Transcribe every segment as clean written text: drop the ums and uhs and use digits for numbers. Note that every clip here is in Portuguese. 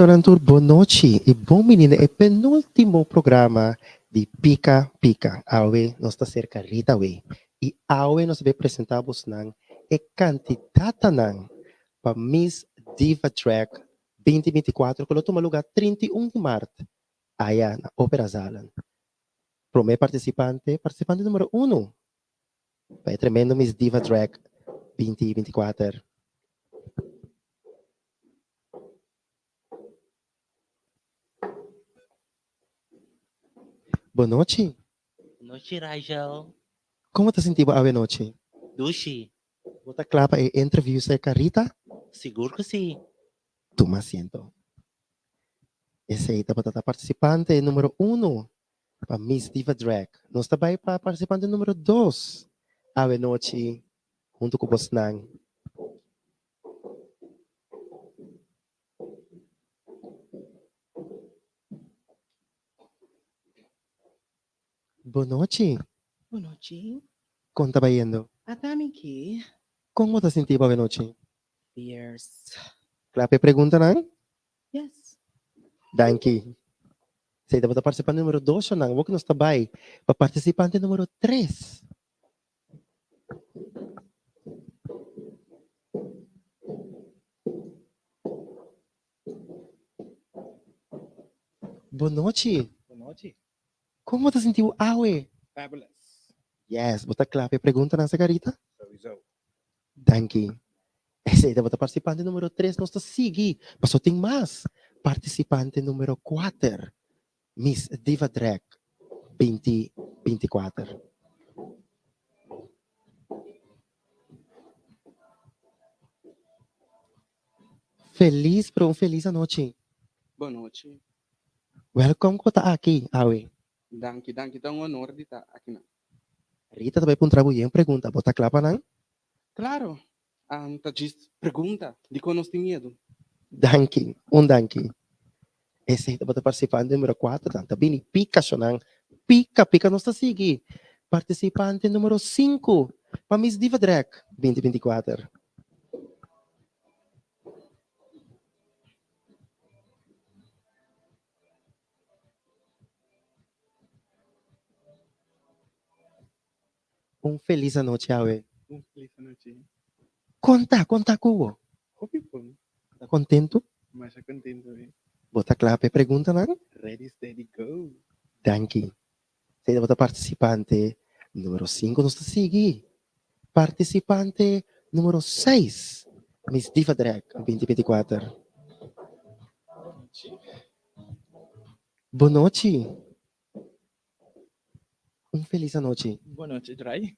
Sorantur, buonanotte e buon menino e penultimo programa de Pica Pica. Awe, nós está cerca Rita we. E awe nós vai apresentamos nang e candidata nang para Miss Diva Track 2024 que toma lugar 31 de março. Aya na Opera Zalan. Promê participante número 1. Vai tremendo Miss Diva Track 2024. Boa noite. Noite, Rajal. Como tá sentindo a noite? Dushi. Bota clapa e interview sa Carita? Seguro que sim. Toma asiento. Esse aí tá para participante número 1 para Miss Diva Drag. Nós também para participante número 2. Ave noite junto com o Bosnang. Boa noite. Boa noite. Como tá indo? Atamiki. Como tá sentindo a noite? Fierce. Clape pergunta nang? Yes. Danke. Sa ita para participante número 2 nang. Wag nós também para participante número 3. Boa noite. Boa noite. Como tá sentindo awe? Fabulous. Yes, bota clape pergunta nang sa Carita? Sowieso. Danke. Esse aí bota participante número 3, nós tá seguir. Mas só tem mais. Participante número 4. Miss Diva Drag 2024. Feliz para feliz noite. Boa noite. Welcome ko ta aqui, Awe. Danke. Então, honor de estar aqui. Não. Rita também para trabalhar pergunta. Bota clapa nang? Claro. Tá just pergunta de que nós temos medo. Danke. Danke. Esse aí bota participante número 4. Tanta bini pica siya nang. Pica nós tá seguir. Participante número 5. Para Miss Diva Drag 2024. Feliz noite, Awe. Feliz noite. Conta kubo. Hope po. Tá contento? Mas contento. Bota clape pergunta nang? Ready, steady, go. Danke. Sei bota participante número 5 nos seguir. Participante número 6. Miss Diva Drag 2024. Boa noite. Feliz noite. Boa noite, Dray.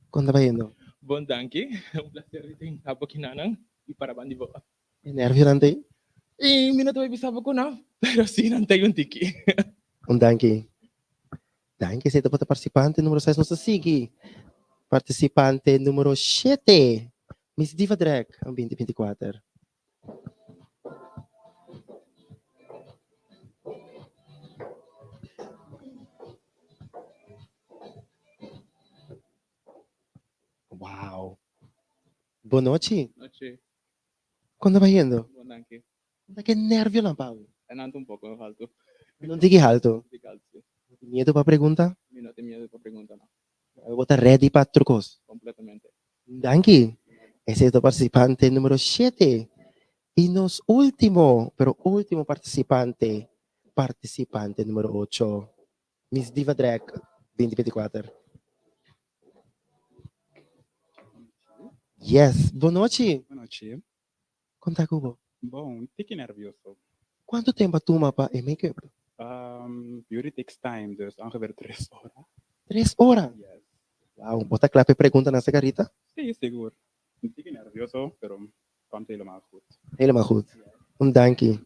Quando vai indo? Bom danke. Um prazer de ter habo kinanang iparaban di ba? Nervio nante? Minuto ay bisaba ko na, pero sinantay yung tiki. Danke. Danke, sei bota participante número 6 nos seguir. Participante número 7. Miss Diva Drag 2024. Wow. Boa noite. Noche, Quando vai indo? bom danke. Que nervio lang, Pao. Ananto un poco, falto. Não diga alto. Di calcio. Medo para pergunta? Minuto e miedo pa pregunta na. Eu vou estar ready para trucos. Completamente. Danke. Esse é o participante número 7. E nos último, pero último participante número 8. Miss Diva Drag 2024. Yes. Boa noite. Boa noite. Conta cubo. Bom, fique nervioso. Quanto tempo toma para make-up? Beauty takes time, dus ongeveer 3 horas. 3 horas. Yes. Wow. Bota clape pergunta nessa carita? Sí, seguro. Fique nervioso, pero komt helemaal goed. Helemaal goed. Danke.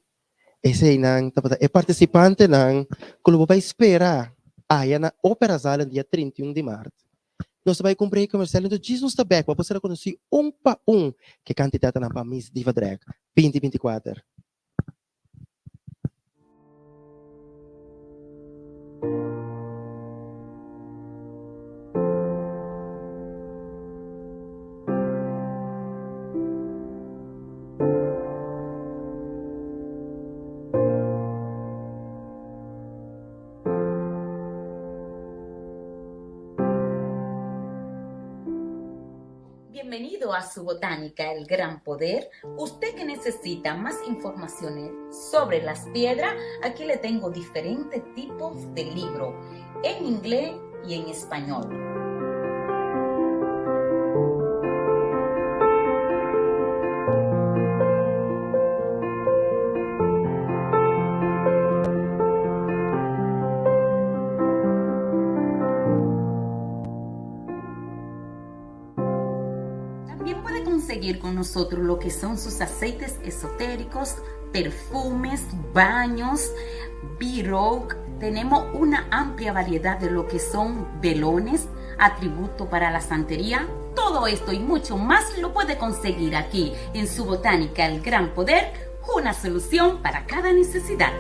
Esse nang tapos é participante ng Clube vai esperar. Ayan na Opera Sala dia 31 de março. Nós vai cumprir comercial do Jesus da Beck. Vamos ser conhecido pa que candidata na Miss Diva Drag 2024. Bienvenido a su botánica, el gran poder. Usted que necesita más informaciones sobre las piedras, aquí le tengo diferentes tipos de libros, en inglés y en español. También puede conseguir con nosotros lo que son sus aceites esotéricos, perfumes, baños, B-Rogue. Tenemos una amplia variedad de lo que son velones, atributos para la santería. Todo esto y mucho más lo puede conseguir aquí en su botánica El Gran Poder, una solución para cada necesidad.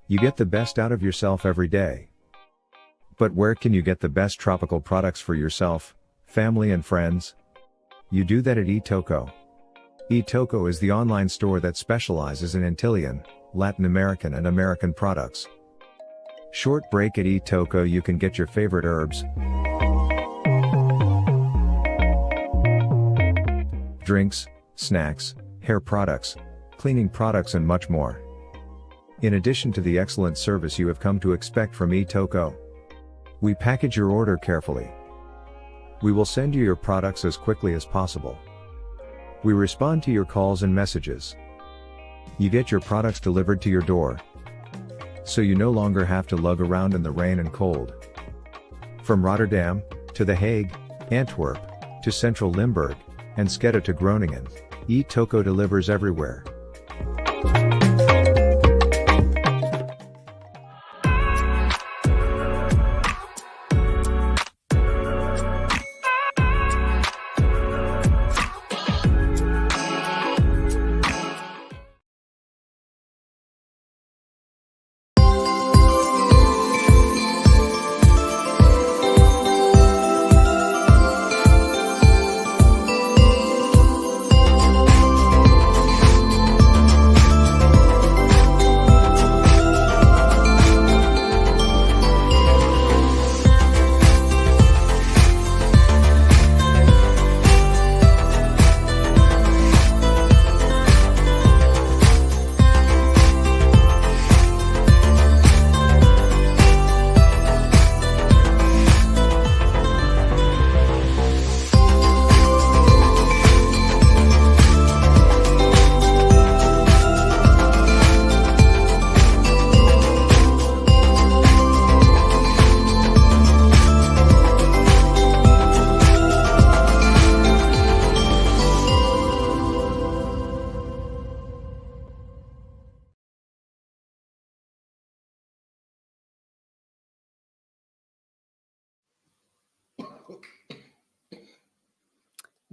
You get the best out of yourself every day. But where can you get the best tropical products for yourself, family and friends? You do that at eToco. eToco is the online store that specializes in Antillean, Latin American and American products. Short break at eToco, you can get your favorite herbs, drinks, snacks, hair products, cleaning products and much more. In addition to the excellent service you have come to expect from eToco, we package your order carefully. We will send you your products as quickly as possible. We respond to your calls and messages. You get your products delivered to your door, so you no longer have to lug around in the rain and cold. From Rotterdam, to The Hague, Antwerp, to Central Limburg, and Sketta to Groningen, eToco delivers everywhere.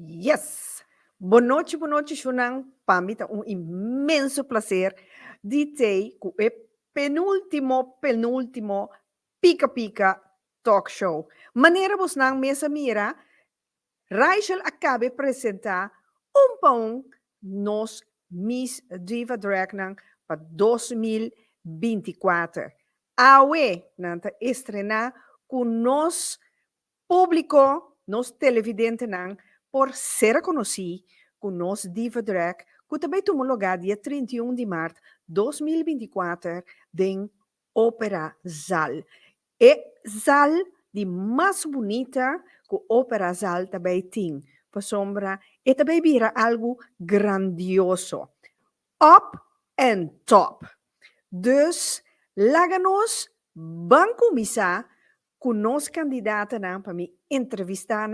Yes! Boa noite, Shunang. Para mim, um imenso prazer de ter o penúltimo Pica Pica Talk Show. Maneira vos nang mesa mira, Rachel acabe apresentar pão nos Miss Diva Drag nang para 2024. Awe, nanta estrenar com nos público, nos televidente nang, por ser conhecido com nos Diva Drag, que também tomou lugar dia 31 de março de 2024 em Ópera Zal. E Zal de mais bonita que Ópera Zal também tem, por sombra, e também vira algo grandioso. Up and top. Dus, laga-nos banco-missa com nos candidata para me entrevistar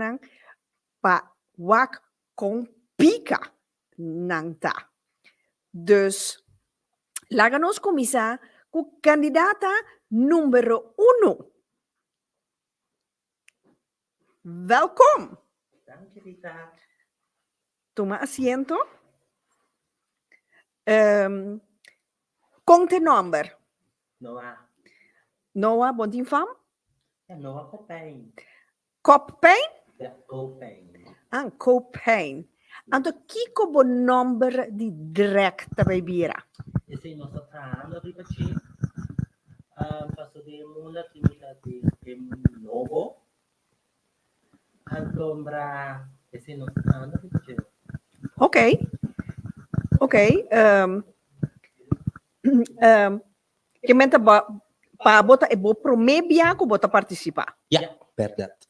para wak com pica nanta. Dus, laga-nos começar com candidata número 1. Welkom. Danke, Rita. Toma asiento. Conte number. Noah. Noah, bontin fam? Noah Copain. Coppain? Yeah, Copain. Ang Copain. Anto kiko bo number di direct tabay bira. Esse nossa trama, Ripachi. Passo de mula, timida de novo. Alcombra. Esse nossa trama, Ripachi. Okay. Okay. Kementa ba pa bota e bo promebia ko bota participar. Yeah, verdade.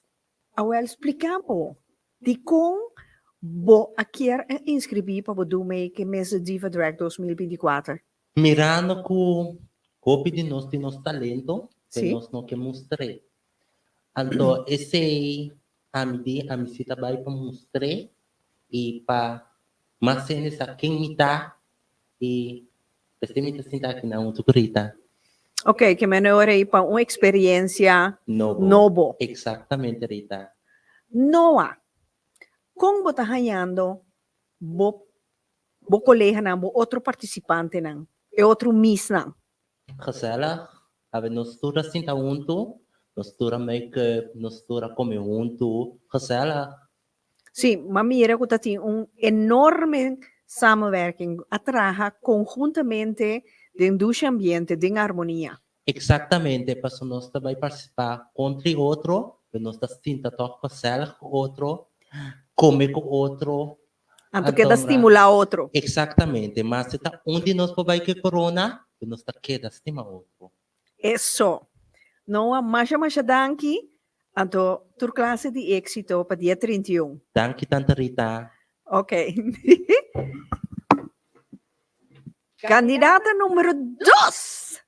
Awel explicamo. Di kung bo a keer inscrevi pa bo do mee que mês Diva Drag 2024. Mirando com copy de nosso talento, que Sim. nós não queremos mostrar. Então, esse a me cita vai para mostrar e para mas nessa quem me tá e você me tá sentado aqui na outra corrida. Okay, que menore pa uma experiência Novo. novo. Exatamente, Rita. Noa. Kung bota hayando bo colega na bo outro participante nang e outro miss nang. Gezellig. Hebben nos toera sinta junto, nos toera make-up, nos toera come junto. Gezellig. Sim, mamira ko tati enorme samenwerking atraja conjuntamente dentro do ambiente, de harmonia. Exatamente, para nós também participar contra outro, nós tá sinta toque gezellig com outro, comer com outro. Anto queda estimular outro. Exatamente, mas se tá onde nós vai que corona, nós tá queda estima outro. Eso. Noa, masha danki. Anto, tur classe de éxito para dia 31. Danke, Tante Rita. Ok. Candidata número 2.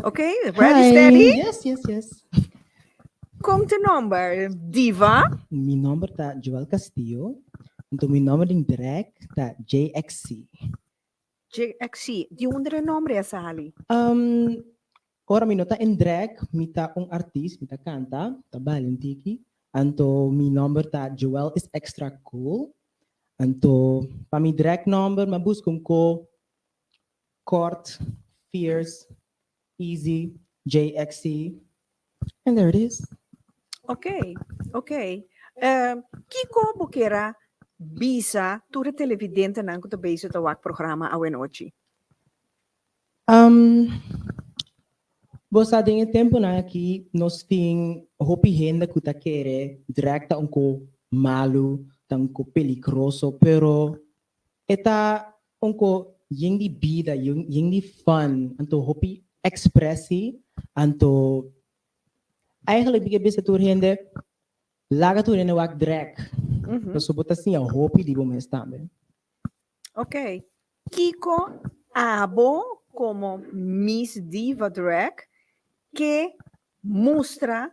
Okay, ready, steady? Yes. Kung te number, Diva. Mi nome tá Joel Castillo. Então, meu nome em drag tá JXC. JXC. De onde é o nome essa ali? Ora, mi nota em drag, mi tá artista, mi tá canta, tá balentiki. Então, mi nome tá Joel is extra cool. Então, para mi drag number, ma busco ko kort, fierce, easy, JXC. And there it is. Okay. Kiko bukera bisa ture televidente nang ko tabeso tawag programa awenochi. Bosa dinge tempo na aqui nós tem hopi renda que tá querer directa ko malu, tanko peligroso, pero eta ko yung di vida, yung di fun, anto hopi expressi, anto eigenlijk bigay bisa tur rende laga tur rende wak drag. So bota assim a hopi di bom estambe. Ok. Kiko abo como Miss Diva Drag que mostra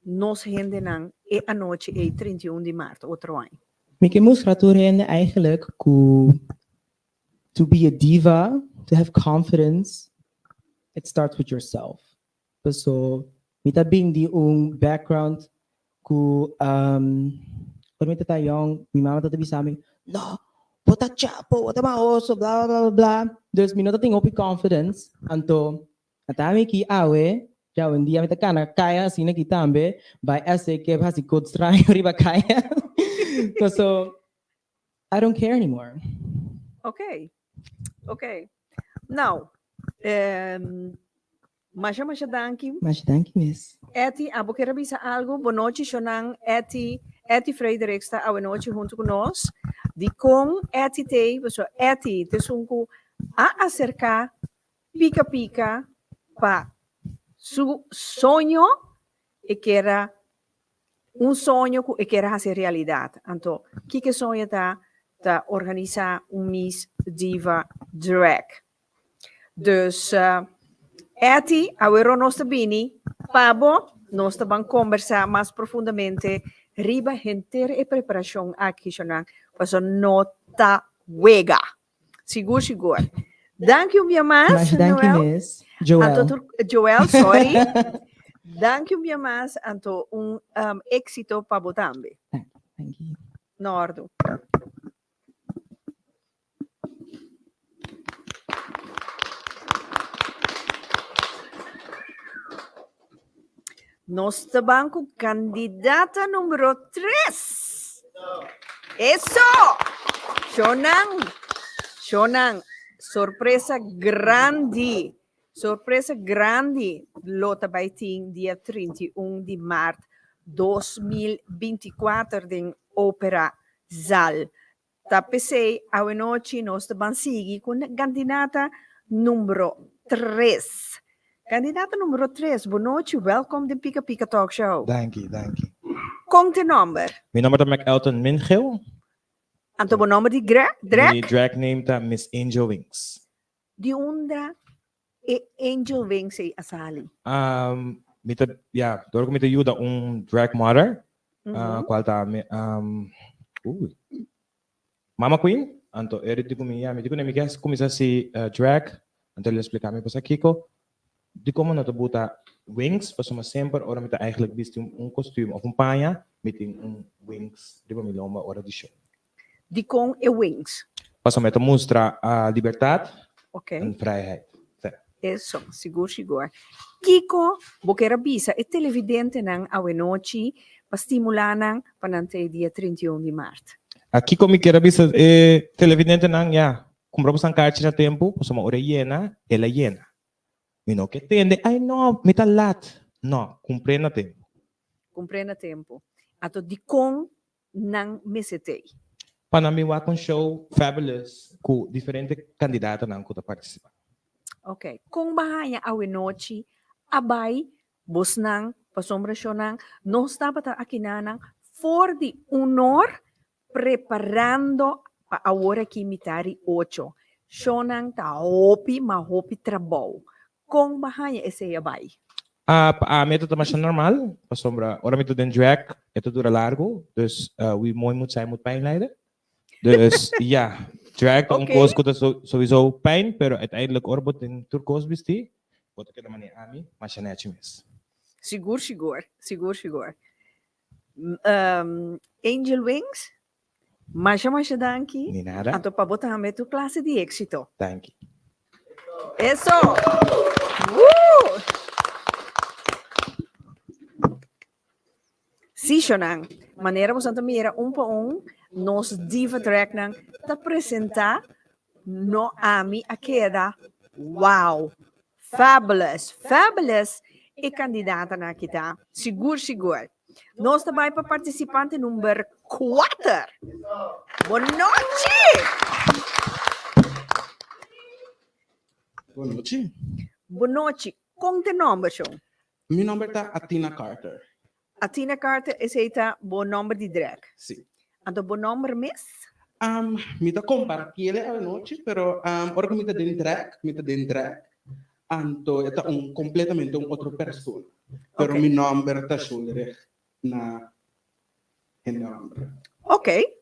nos rende nang e a noite e 31 de março, outro ano. Mi que mostra tur rende eigenlijk to be a diva, to have confidence, it starts with yourself. So, mita being di background ku pag may tatayong, mi mama tatabi sa amin, no, bota chapo, bota maoso, blah, blah, blah, blah. There's mi nota ting opi confidence, anto, natami ki awe, jaw, hindi kami takana, kaya, sina kitambe, by essay, ke basi code strayo, riba kaya. So, I don't care anymore. Ok. Now, Masha danki. Mas danke, miss. Eti, abo quero bisa algo, boa noite, Shonang, Eti Frederik está a noite junto conosco. De com Eti te, pessoal, Eti te sunku a acercar pica para su sonho e que era sonho e que era fazer realidade. Então, que sonha tá organizar Miss Diva Drag. Dus Eti, agora nós bini, Pabo, nós vamos conversar mais profundamente riba inteira e preparação aqui, para nota wega. Seguro. Dank u weer, Mas danke, Noel. miss. Anto, Joel, sorry. Dank u bien mas, Anto, éxito para botambe. Thank you. Nordo. Nosso banco, candidata número 3. Eso! Shonang, sorpresa grande. Surpresa grande. Lota Baiting, dia 31 de março 2024, em Ópera Zal. Tapesei, a noite, nós vamos seguir com a candidata número 3. Candidata número 3, boa noite, welkom de Pika Pika Talk Show. Dank je, dank je. Com te number. Mijn nummer is McElton Mingil. Anto bo nummer di drag? Mijn drag name is Miss Angel Wings. Di unda e Angel Wings e asali. Door met de Juda drag mother. Mhm. Qualta Mama Queen. Anto eri di come mi dico ne mi chies come si drag. Anto le explicami pas Kiko. Die komen naar de boota wings, pas maar sempre, ora met eigenlijk best kostuum of paia met wings, die we lomba ora di show. Di con e wings. Pas met mostra liberdade Ok. en vrijheid. Eso, sigur. Kiko, bokera bisa e televidente nang awe noci, pa stimulanang panante dia 31 di março. Aqui como que era bisa televidente nang compramos um carte na tempo, pas uma hora llena, ela llena. E não que tende, ai não, me tá lat. Não, cumpre na tempo. Comprena tempo. Ato di con nang mesetei. Panami wa com show fabulous, com diferente candidato nang kuta participar. Ok. Kung bahaya awe noci, abay, bos nang, pasombrasyon nang, nos dapat akinanang for di honor preparando pa awora kimitari 8. Shonang ta hopi mahopi trabaho. Kung bahaya esse abay. Método mais normal, para sombra, ora método den drag, ito dura largo, dus we moet zijn moet pijn lijden. Dus drag Oké. koos kuda sowieso pijn, pero uiteindelijk orbot in turkoos besti, wat ik mani ami, mas ja net mis. Sigur. Angel Wings, masha danki. Ni nada. Ato pa botame tu clase di éxito. Thank you. Eso! Woo! Si, Shonang, maneira mo santa mira nos diva track nang ta presenta no ami a queda. Wow! Fabulous! E candidata na kita. Sigur. Nós também para participante número 4. Boa noite! Boa noite. Boa noite. Com te nome, show? Meu nome é Atina Carter. Atina Carter é esta bom nome de drag. Sim. Então, bom nome, miss? Me da compartilhe a noite, pero ora que me da drag, anto é completamente outra pessoa. Pero Ok. meu nome está sobre na nome. Ok.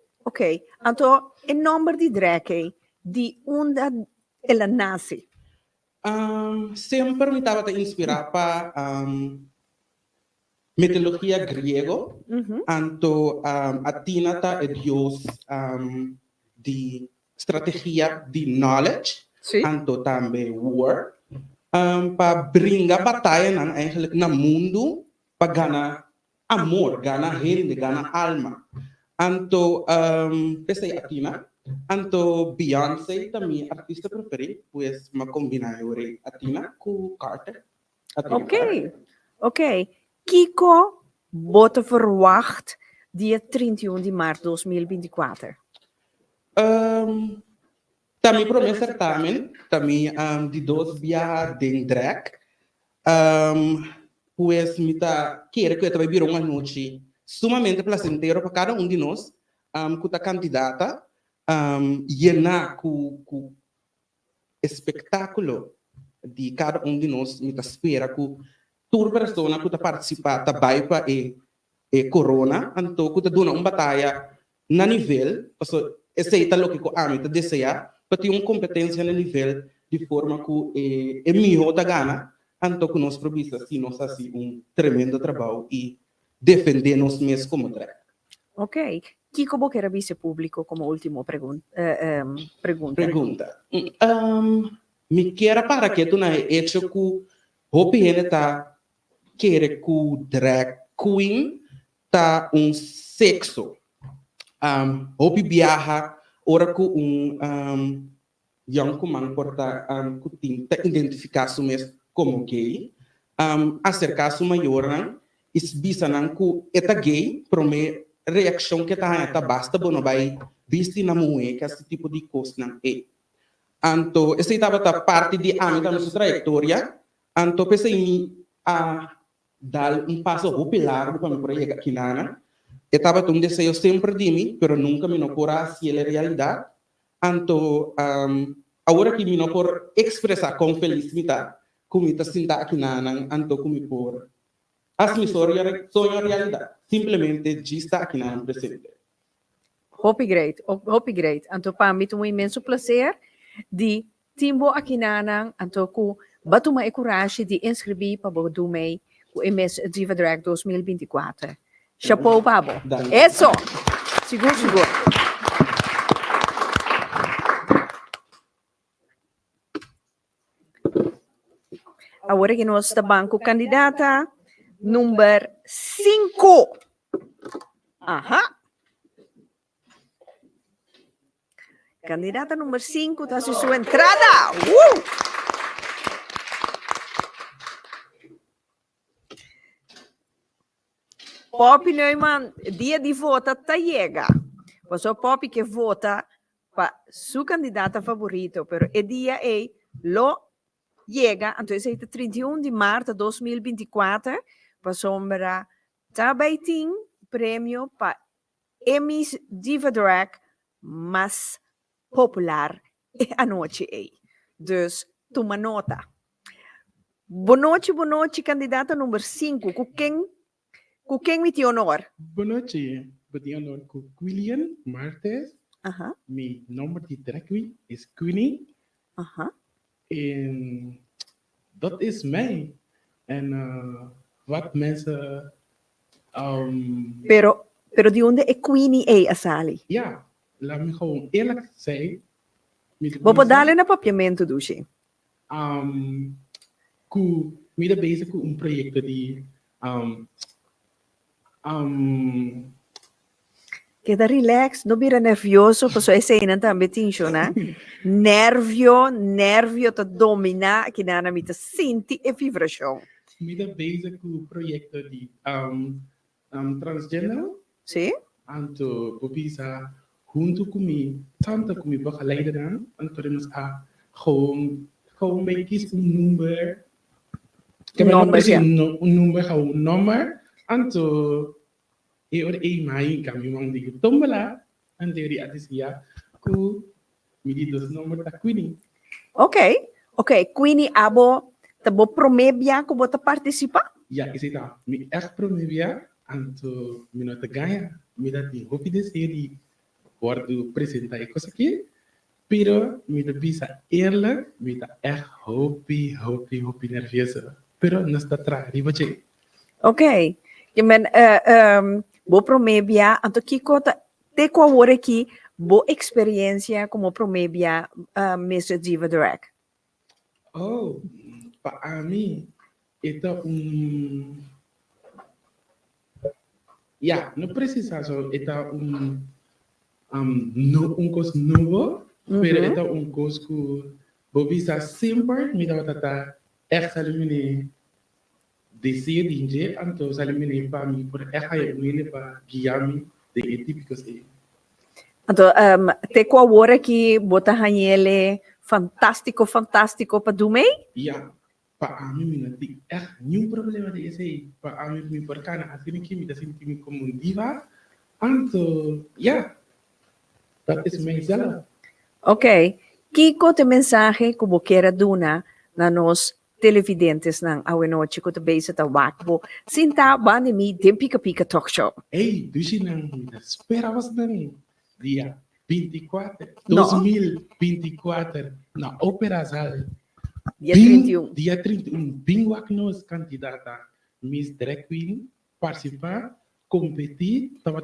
Então, o nome de drag de onde ela nasce? Sempre me estava a inspirar para mitologia grego. Anto Atina é Deus de estratégia de knowledge. Sim. Anto também war. Para brincar batalha eigenlijk na mundo para ganhar amor, ganhar gente, ganhar alma. Anto essa é Atina. Anto Beyoncé também artista preferido, pois me combinar Atina com Carter. Atina. Ok. Kiko bota verwacht dia 31 de março 2024. Também promessa também de 2 dias de drag. Pois me tá quero que eu também vir uma noite sumamente placenteira para cada de nós, que está candidata, llenar com espetáculo de cada de nós, me tá espera que toda pessoa que está participando vai para corona, então que está dando batalha na nível, porque esse é o que eu amo, desejar para ter uma competência no nível de forma que é melhor da gana, então que nós precisamos assim, nós assim tremendo trabalho e defender nós mesmos como drag. Ok. Kiko Boquera, vice-público, como último pregunta. Pergunta. Me quer para que tu não é hecho que o PN tá quer que o drag queen tá sexo. O viaja ora que young man porta que tá identificar su mesmo como gay. Acercar-se maior, bisa não que é gay, promete reação que tá basta bom vai visto na mulher que esse tipo de coisa não é. Então essa estava parte de a minha trajetória. Então pensei a dar passo popular para me chegar aqui na. Estava um desejo sempre de mim, mas nunca me não por assim a realidade. Então agora que me não por expressar com felicidade, como está sentado aqui na, então como por as minhas sonhos realidade. Simplesmente de estar aqui na presente. Hope great. Então, para mim, é um imenso prazer de timbo aqui na então, que batuma e coragem de inscrever para o Dumei, o MS Diva Drag 2024. Chapeau, Pabo. Isso! Seguro. Agora que nós estamos com candidata número 5. Aha. Candidata número 5, está sua entrada. Pop Neumann, dia de vota tá chega. Você Pop que vota para sua candidata favorita, pero o dia é lo chega, então é 31 de março de 2024, para sombra também tem prêmio para Emmys Diva Drag mais popular a noite aí. Dus, toma nota. Boa noite, candidata número 5. Com quem me te honor? Boa noite. Me honor com William Martes. Meu nome de drag queen é Queenie. En dat is mij. En wat mensen... Pero de onde é Queenie é a Sally? Ja, laat me gewoon eerlijk zijn. Vou dar na papiamento, Dushi. Me da bezig com projeto de... Queda relax, não vira nervioso, porque essa ainda também tem isso, né? Nervio te domina, que nada me te sente e vibração. Me da bezig com projeto de transgender. Sim? Anto, pobisa, junto comigo, tanto comigo, begeleiden, anto temos gewoon bij kies nummer. Nummer, gewoon nummer. Anto, eu mai kami mang di tombala, anto di atisia, ku midi dos nummer da Queenie. Ok, Queenie abo, tabo promebia ko bota participa? Ja, is het dat. Mi echt promebia, anto minota ganha, mi dati hopi de serie, guardo presenta e cosa aqui. Pero me bisa eerlijk, me da echt hopi nervioso. Pero não está atrás, riba che. Ok. Men bo promebia, anto kiko te ko wore aqui, bo experiência como promebia Mr. Diva Drag. Oh, para mim, então não precisa só, então coisa novo. Pero então coisa que bobisa sempre me dá tata salimini decidir então salimini para mim por ele para guiar-me de típicos aí. Então te ko agora que bota hanele fantástico para Dumei? Para mim não tem nenhum problema de esse para mim me porcana assim que me dá sentir como diva. Então that is my zela. Ok. Kiko te mensaje como quer duna na nos televidentes ng Awenochi ko tabi sa tawakbo. Sinta ba ni mi dem pika talk show? Hey, dusi nang espera was nang dia. 24, No. 2024, na Opera Sal. Dia 31. Dia 31, Bingwak nos candidata Miss Drag Queen, participar, competir, tava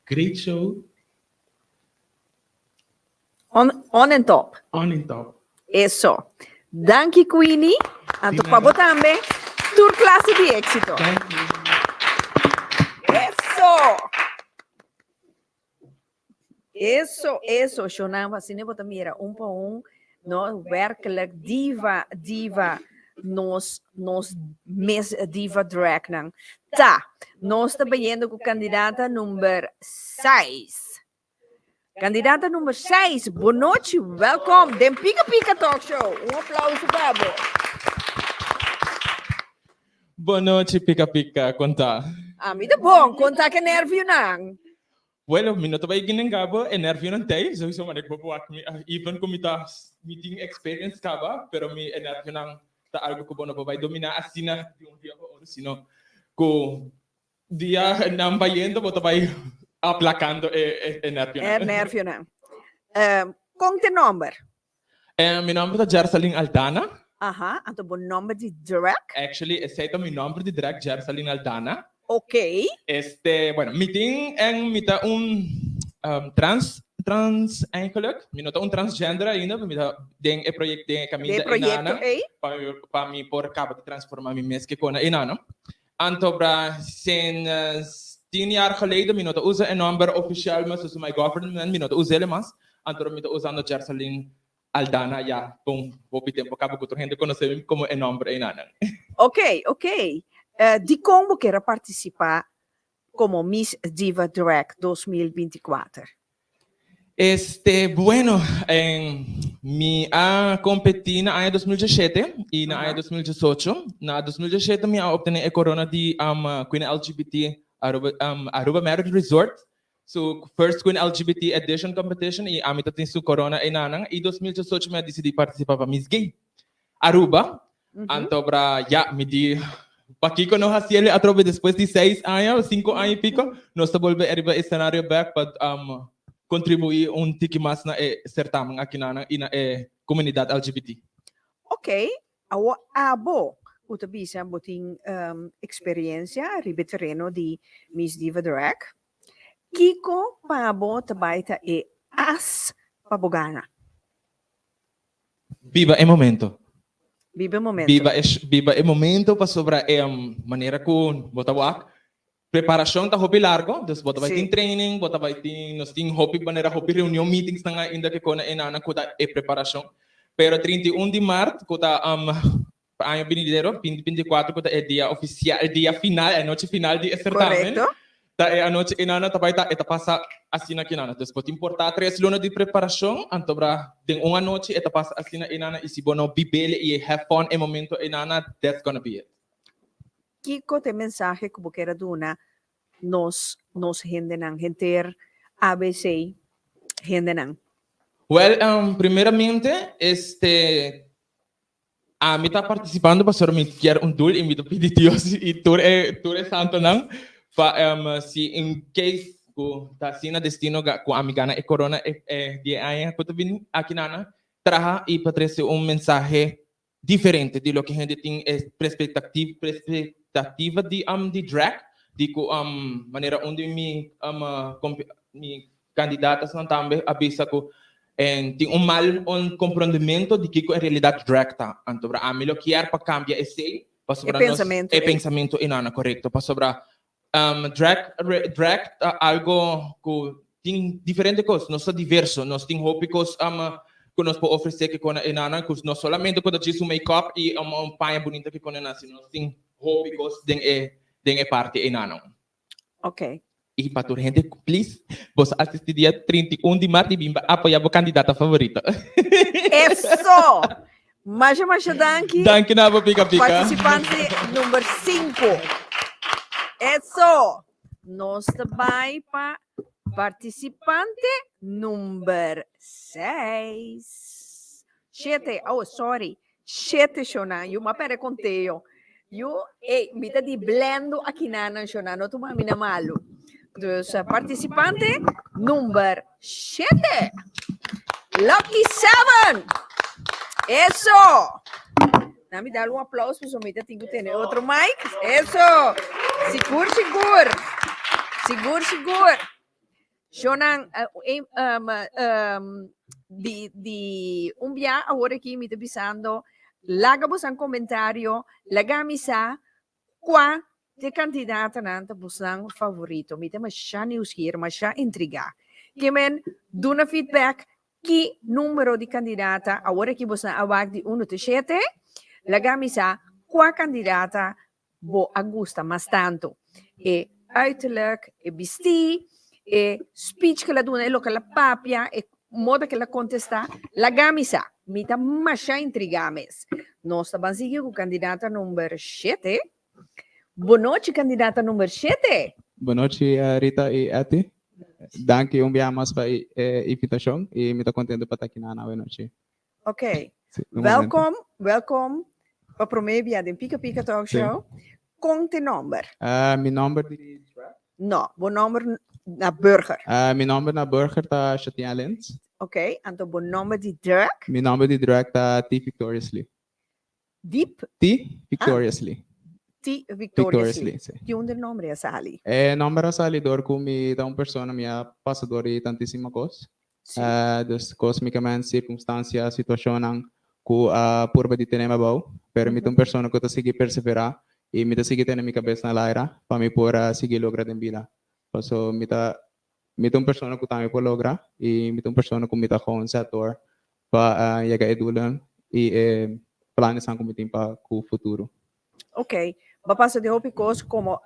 great show, On and top. on and top. Eso. Danke, Queenie. Anto Di nada. pabotambe. Tour clase de éxito. Thank you. Eso, Shonan, wasine botamira, pa no, werkelijk diva, nos Miss Diva Drag nang. Nos está vendo com candidata número 6. Candidata número 6, boa noite, welcome, den Pika Pika Talk Show. Aplauso, Babo. Boa noite, Pika Pika, conta. Muito bom, conta que nervio nang. Well, minuto ba igin ng gabo, enervyo ng tayo. So, managbabuak mi, even kung mita meeting experience ka ba, pero mi enervyo ng algo ko ba na babay, domina asina, yung dia ko, sino, ko, dia nambayendo, mo tabay, aplacando enervyo na. Nervio nang. Kung te number. Mi nome é Jersaling Aldana. Aha, anto bon number de drag. Actually, esse é o meu nome de drag, Jersaling Aldana. Ok. Bueno, meeting en mita trans eigenlijk, minota transgender ainda, mita den project den camisa inana, para mi por cabo de transformar mi mes que kona inana. Anto bra sen 10 jaar geleden minota usa een number official mas so my government minota usele mas, anto mita usando Jersaling Aldana ya, pong bopi tempo cabo que gente conoce como el nombre inana. Ok. De como quer participar como Miss Diva Drag 2024? Bueno, mi competí en el año 2017 y en el año 2018. En el 2017 mi obtení el corona de Queen LGBT Aruba Marriage Resort. So, first Queen LGBT Edition Competition y a mí tengo su corona en Anang. Y 2018 me decidí participar para Miss Gay Aruba. Antobra, ya, me di... Paquico nos hacía el atrobe después de 6 años, 5 años y pico, nos vuelve a el escenario back para contribuir un tiki más na certamen aquí na comunidad LGBT. Ok, abo, uta bisa boting experiência ribe terreno di Miss Diva Drag. Kiko pabo tabaita as pabogana. Viva el momento. Viva o momento. Viva el momento para sobre maneira com botawak. Preparação tá hobby largo, dus bota vai ter training, bota vai ter nos tem hobby maneira hobby reunião meetings na ainda que kona enana kuda preparação. Pero 31 de março kuda ano venidero 2024 kuda é dia oficial, é dia final, é noite final de certamen. Correto. Ta é a noite enana tá vai tá eta passa assim na kinana. Dus pode importar 3 lunas de preparação, antobra tem uma noite eta passa assim na enana e se bono bibele e have fun em momento enana, that's gonna be it. Kiko te mensaje como que era duna nos gendenan genter ABC gendenan. Well, primeiramente, a mim tá participando para me quer tour e me pedir Deus e tour é santo não, para se in case ko tá sina destino com amigana e corona de aí que tu vim aqui na traha e para trazer mensagem diferente de lo que a gente tem perspectiva de drag, de maneira onde mi candidatas não também avisa que tem mal compreendimento de que a realidade drag tá. Então, a mim lo que é para cambiar esse pensamento. Pensamento inana, correto. Para sobre drag algo que tem diferente coisas, nós somos diversos, nós temos hobbies que nós podemos oferecer que com a inana, que não somente quando diz o make-up e paia bonita que com a inana, nós temos hobbies de parte inana. Ok. E para toda gente, please, você assistir dia 31 de março e bimba apoiar a candidata favorita. Eso! Maja danke. Danke na Pika Pika. Participante número 5. Eso! Nós também para participante número 6. 7. Oh, sorry. 7, Shona. Eu me pere conteo. Eu, mita di blendo aqui na Shona. Não toma mina malo. Dus participante nummer 7. Lucky 7. Eso. Nami dá um aplauso para o Somita Tingo ter outro mic. Eso. Sigur. Shonan di umbia agora aqui me bisando lagabos um comentário lagamisa qua de candidata nanta busang favorito me tema já nieuwsgierig mas já intrigar que men duna feedback que número de candidata agora aqui busang awag de 1 tot 7 lagamisa qua candidata bo agusta mas tanto e uiterlijk e bisti e speech che la dona e lo che la papia e modo che la contesta la gamisa mita masha intrigames nostra bansiga con candidata numero 7 bonoci candidata numero 7 Boa noite, Rita e Ati. Danke mais para a invitação e me estou contente para estar aqui na noite. ok Sim, welkom para promedia de Pika Pika Talk Show com te number Meu nome no bom number na burger meu nome na Burger tá Chatian Lens. ok anto bom number di drug Meu nome de drag tá T Victoriously. deep T Victoriously. T victoriously Sim. que um nome é Sally Nome é salidor com me dá persona minha passador e tantíssima coisa. Dus cosmicamente circunstância situação não ku purba di tenema bau pero mi persona ko ta sige perseverar e mi ta sige tena mi cabeça na laira para mi por sige logra den vida. So mi ta persona ko tami por logra e mi persona ko mi ta con setor pa yaga edulan e planos são como para o futuro. ok maar passa de hopicos como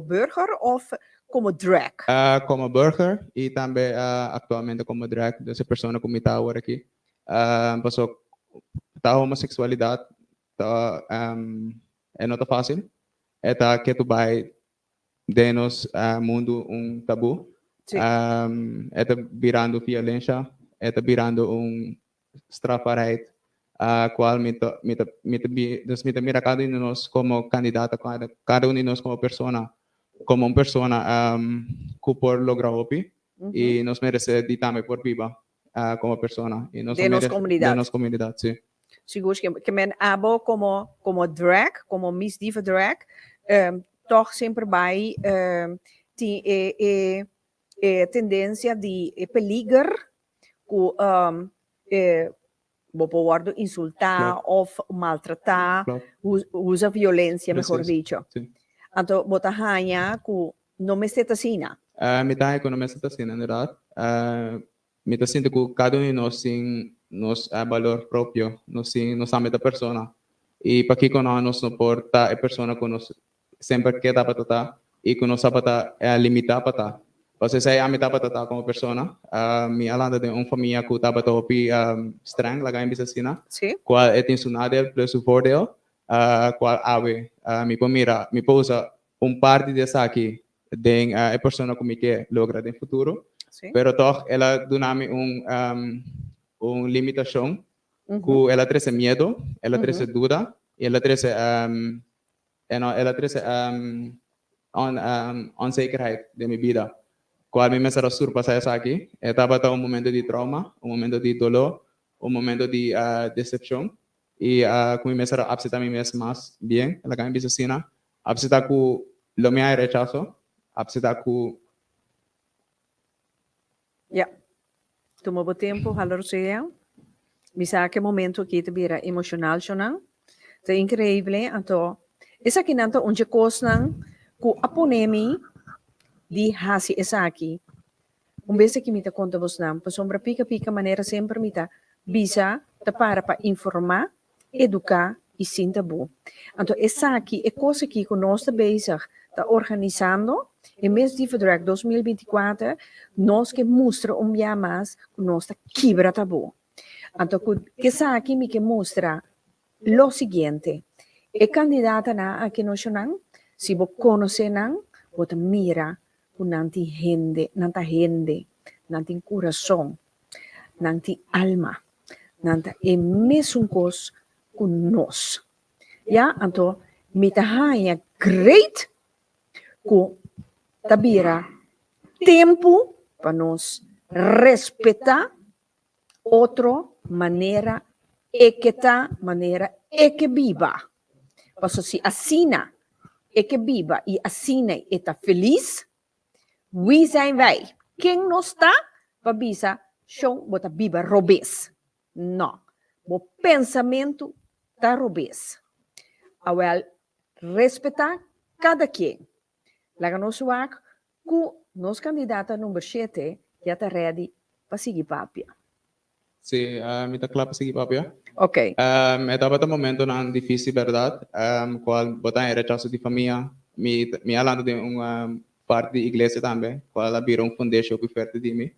burger of como drag Como burger e também atualmente como drag dessa persona como está agora aqui. Passou tá homossexualidade tá é não tá fácil é tá que tu vai denos mundo tabu é tá virando violência é tá virando strafbaarheid qual mita mira cada um de nós como candidato cada um de nós como persona que por lograr opi e nós merece de também por viva como persona e nós de nossa comunidade sim. Seguro que men abo como drag, como Miss Diva Drag, toch sempre vai tendência de peligar com pode insultar ou maltratar, usa violência, melhor dicho. Então, bota hanha com não me está assim. Me dá que não me está assim, na verdade. Me está sentindo que cada um de nós tem nos valor próprio, nos ama da persona. E para que nós não porta a persona que nós sempre queda para estar e que nós sabata limitar para estar. Você sai a mitad para estar como persona. Mi alanda de família que estava topi streng, laga bisa sina. Qual é tem seu nadel plus seu voordeel. Qual ave mi pomira, mi pousa parte dessa aqui de a persona que me quer logra no futuro. Pero toch ela donami limitação, que ela traz medo, ela traz dúvida, ela traz onzekerheid de minha vida. Qual me será surpassar essa aqui? Estava momento de trauma, momento de dolor, momento de decepção. E como me será absenta mim mesmo mais bem, ela ganha bisacina, absenta com lo me rechazo, absenta com Tomou tempo, halor seja. Misa que momento aqui te vira emocional chonang. Te incrível, então. Essa aqui nanto onde cosnang ku aponemi di hasi essa aqui. Vez que me ta conta vos nam, pa sombra pica maneira sempre me ta bisa ta para informar, educar e sinta bu. Então essa aqui é coisa que nós bezig tá organizando. E mês de fevereiro 2024, nós que mostra dia mais que nós está quebra tabu. Então, que essa aqui me que mostra o seguinte: é candidata na aqui no Xanang, se você conhece não, você mira com nanti gente, nanti coração, nanti alma, nanti é mesmo coisa com nós. Então, me tá great com tabira tempo para nos respeitar outra maneira que viva. Porque se assina que viva e assina está feliz, wie zijn wij? Quem não está, para bisa, show, bota viva robês. Não. O pensamento está robês. Awel, respeitar cada quem. Laga nos wak, ku nos candidata número 7 já está ready para seguir papia. Sí, me está claro para seguir, papá. Ok. Estaba en un momento tan difícil, ¿verdad? Cual botar en rechazo de familia, me hablando de una parte de iglesia también, cual abrió un foundation por oferta de mí.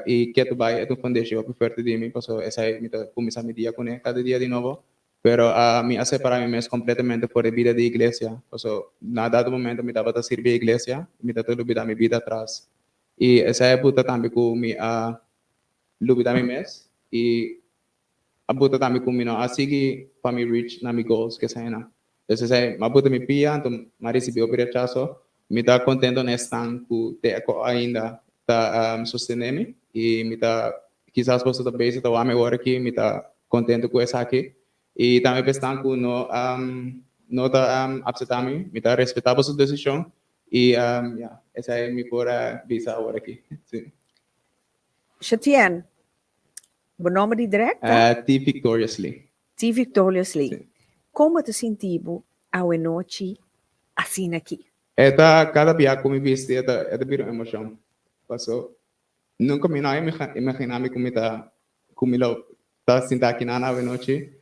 Y que tu vaya a tu foundation por oferta de mí, pues esa es mi comienza mi día con él cada día de nuevo. Pero me hace para mí es completamente por la vida de iglesia. Pues nada de momento me estaba a servir a iglesia, me estaba a olvidar mi vida atrás. Y esa es puta también con mi olvidar mi mes y abuta también con mi no así que para mi reach na mi goals que sea na. Entonces me abuta mi pia, entonces me recibió o rechazo, me está contento nestan que te ainda está sostenendo e me está quizás você também se está agora aqui, me está contento com essa aqui e também pensando que não está aceitar-me, me está respeitando a sua decisão e essa é minha pura visa agora aqui. Sim. Chatien, o nome de direct? T Victoriously. T Victoriously. Sim. Como te sentivo ao noite assim aqui? Cada dia que me viste, é de uma emoção. Passou. Nunca me não imaginava como está sentado aqui na noite.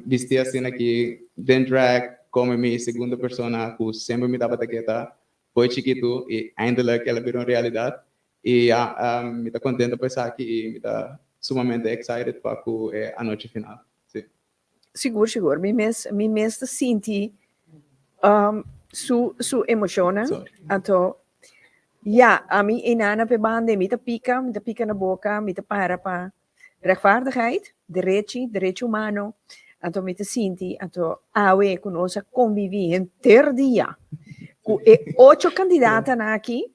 Vesti assim aqui, dentro drag, como minha segunda pessoa, que sempre me dava taqueta. Foi chiquito e ainda ela virou realidade. E me está contente por estar aqui e me está sumamente excited para a noite final. Sim. Seguro. Me mesmo senti su emoção. Então, a mim inana pe bande, me pica na boca, me para rechtvaardigheid, direito humano. Então, me senti, então, awe conosco convivi inteiro dia. Com 8 candidatas aqui,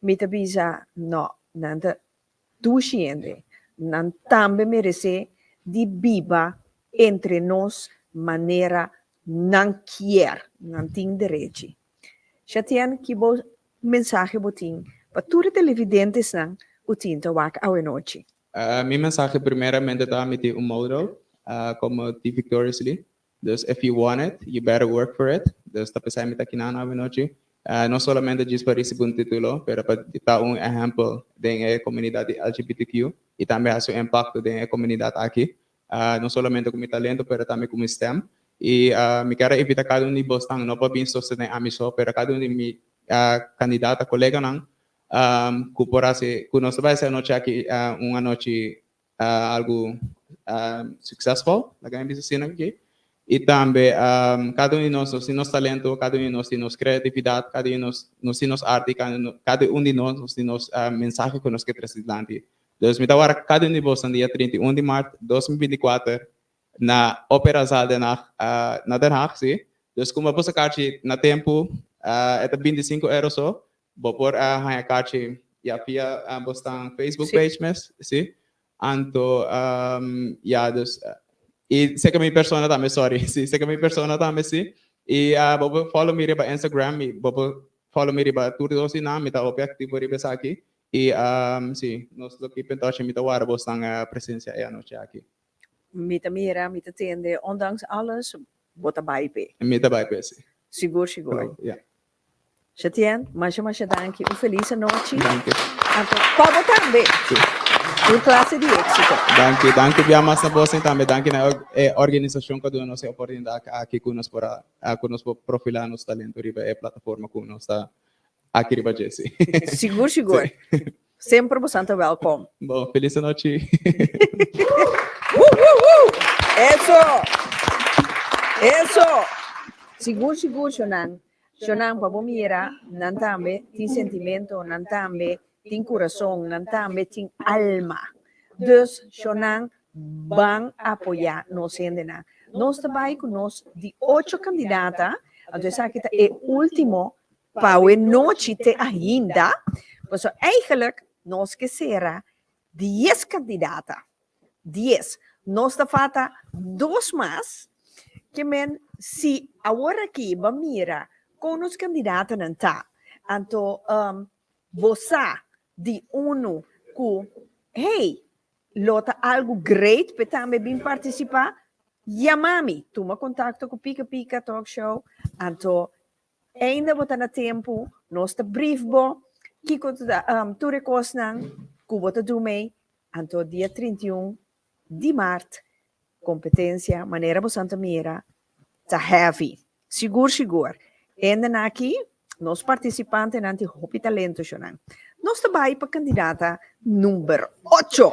me bisa, no, nanta tu sciende, nan tambe merece di viva entre nós maneira nan quier, nan ting dereci. Chatien que bo mensagem botin, para tudo televidentes nan utinta wak awe noite. Minha mensagem primeiramente está a meter model, como T Victoriously. Dus if you want it, you better work for it. Dus está pensando aqui na noite. Não somente diz para receber título, pero para dar exemplo da comunidade LGBTQ e também a seu impacto da comunidade aqui. Não somente como talento, pero também como STEM. E me quero evitar cada de vocês não para bem sostener a missão, pero cada de mi candidata, colega não, que por assim, que nós vai ser noite aqui, uma noite algo successful, la ganha assim aqui. E também, cada de nós tem nosso talento, cada de nós tem nossa criatividade, cada de nós tem nossa arte, cada de nós tem nossa mensagem que nós queremos transmitir. Então, me dá cada de vocês no dia 31 de março de 2024 na Ópera Zaal na Den Haag, sim. Então, como você quer na tempo, é 25 euros só, vou pôr a carte e via a Facebook page, sim. Então, dus e sei que minha persona também, sorry, sim, sei que minha persona também, sim. E vou follow me para Instagram, vou follow me para tudo assim, não, me tá objetivo para aqui. E sim, nós aqui pentamos me tá agora bastante presença aí a noite aqui. Me mira, me tende, ondanks alles, bota baipe. Me tá baipe, sim. Seguro. Yeah. Chatien, mas danke, feliz noite. Danke. Pablo também. Sim. Uma classe de êxito. Danke, bem mais na bolsa também, danke na organização que deu nossa oportunidade aqui conosco para conosco profilar nosso talento riba é plataforma com nós está aqui riba Jesse. Seguro. Sempre bastante welcome. Bom, feliz noite. Eso. Seguro, Shonan. Shonan, para mira, nan tambe, tem sentimento, nan tambe, tem coração, nan tambe, tem alma. Dus, Shonan, van apoiar nós ainda. Nós trabalhamos com nós de 8 candidatas, então essa aqui é o último Pauwe noche te ainda. Dus eigenlijk, nos que será 10 candidatas. 10. Nos da falta 2 más. Que men, si agora aqui, mira, com os candidatos não tá. Então, você de uno que, hey, lota algo great para também vir participar, chamame, toma contato com o Pica Pica Talk Show. Então, ainda botar na tempo, nós te briefbo, que tu recosnan, que você do mei, então dia 31 de março, competência, maneira você Santa Mira, tá heavy, seguro. Ainda aqui, nós participantes não tem hopi talento, chonan. Nós trabalhamos para candidata número 8.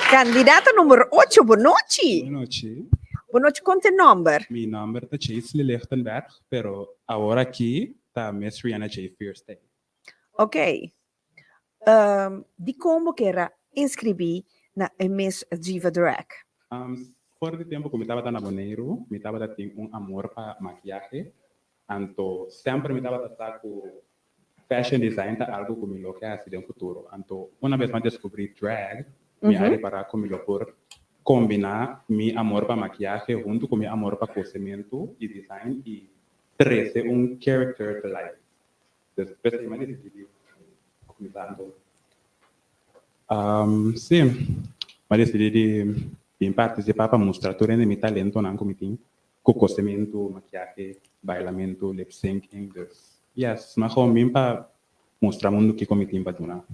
Candidata número 8, boa noite. Boa noite. Boa noite, conta o número. Meu nome é Chase Lichtenberg, pero agora aqui está Miss Rihanna J. Fierce. Ok. De como que era inscrever na Miss Diva Drag? Fora de tempo que eu estava na Boneiro, eu estava tendo amor para maquiagem. Então, sempre me estava com fashion design, tá algo que me quer assim no futuro. Então, uma vez que eu descobri drag, me arrepei para comigo por combinar meu amor para maquiagem junto com meu amor para cozimento e design e trazer character to life. Depois eu decidi começando. Sim, mas decidi de participar para mostrar todo o meu talento na comitim, com cozimento, maquiagem, bailamento, lip syncing. Yes, mas como para mostrar o mundo que comitim para donar.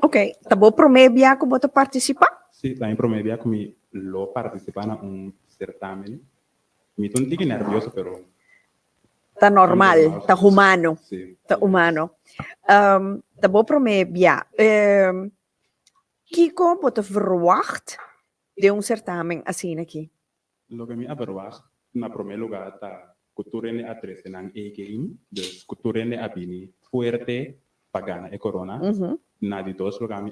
Ok, tá bom para mim que você participar? Sim, também para mim que eu participar em certamen. Me estou um pouco nervioso, pero tá normal, tá humano. Sim. Tá humano. Tá bom para mim Kiko, você verwacht de certamen assim aqui? Lo que me verwacht, na primeiro lugar, tá cultura de atrás na e-game, dus cultura de abini fuerte pagana e corona. Na de dois lugar me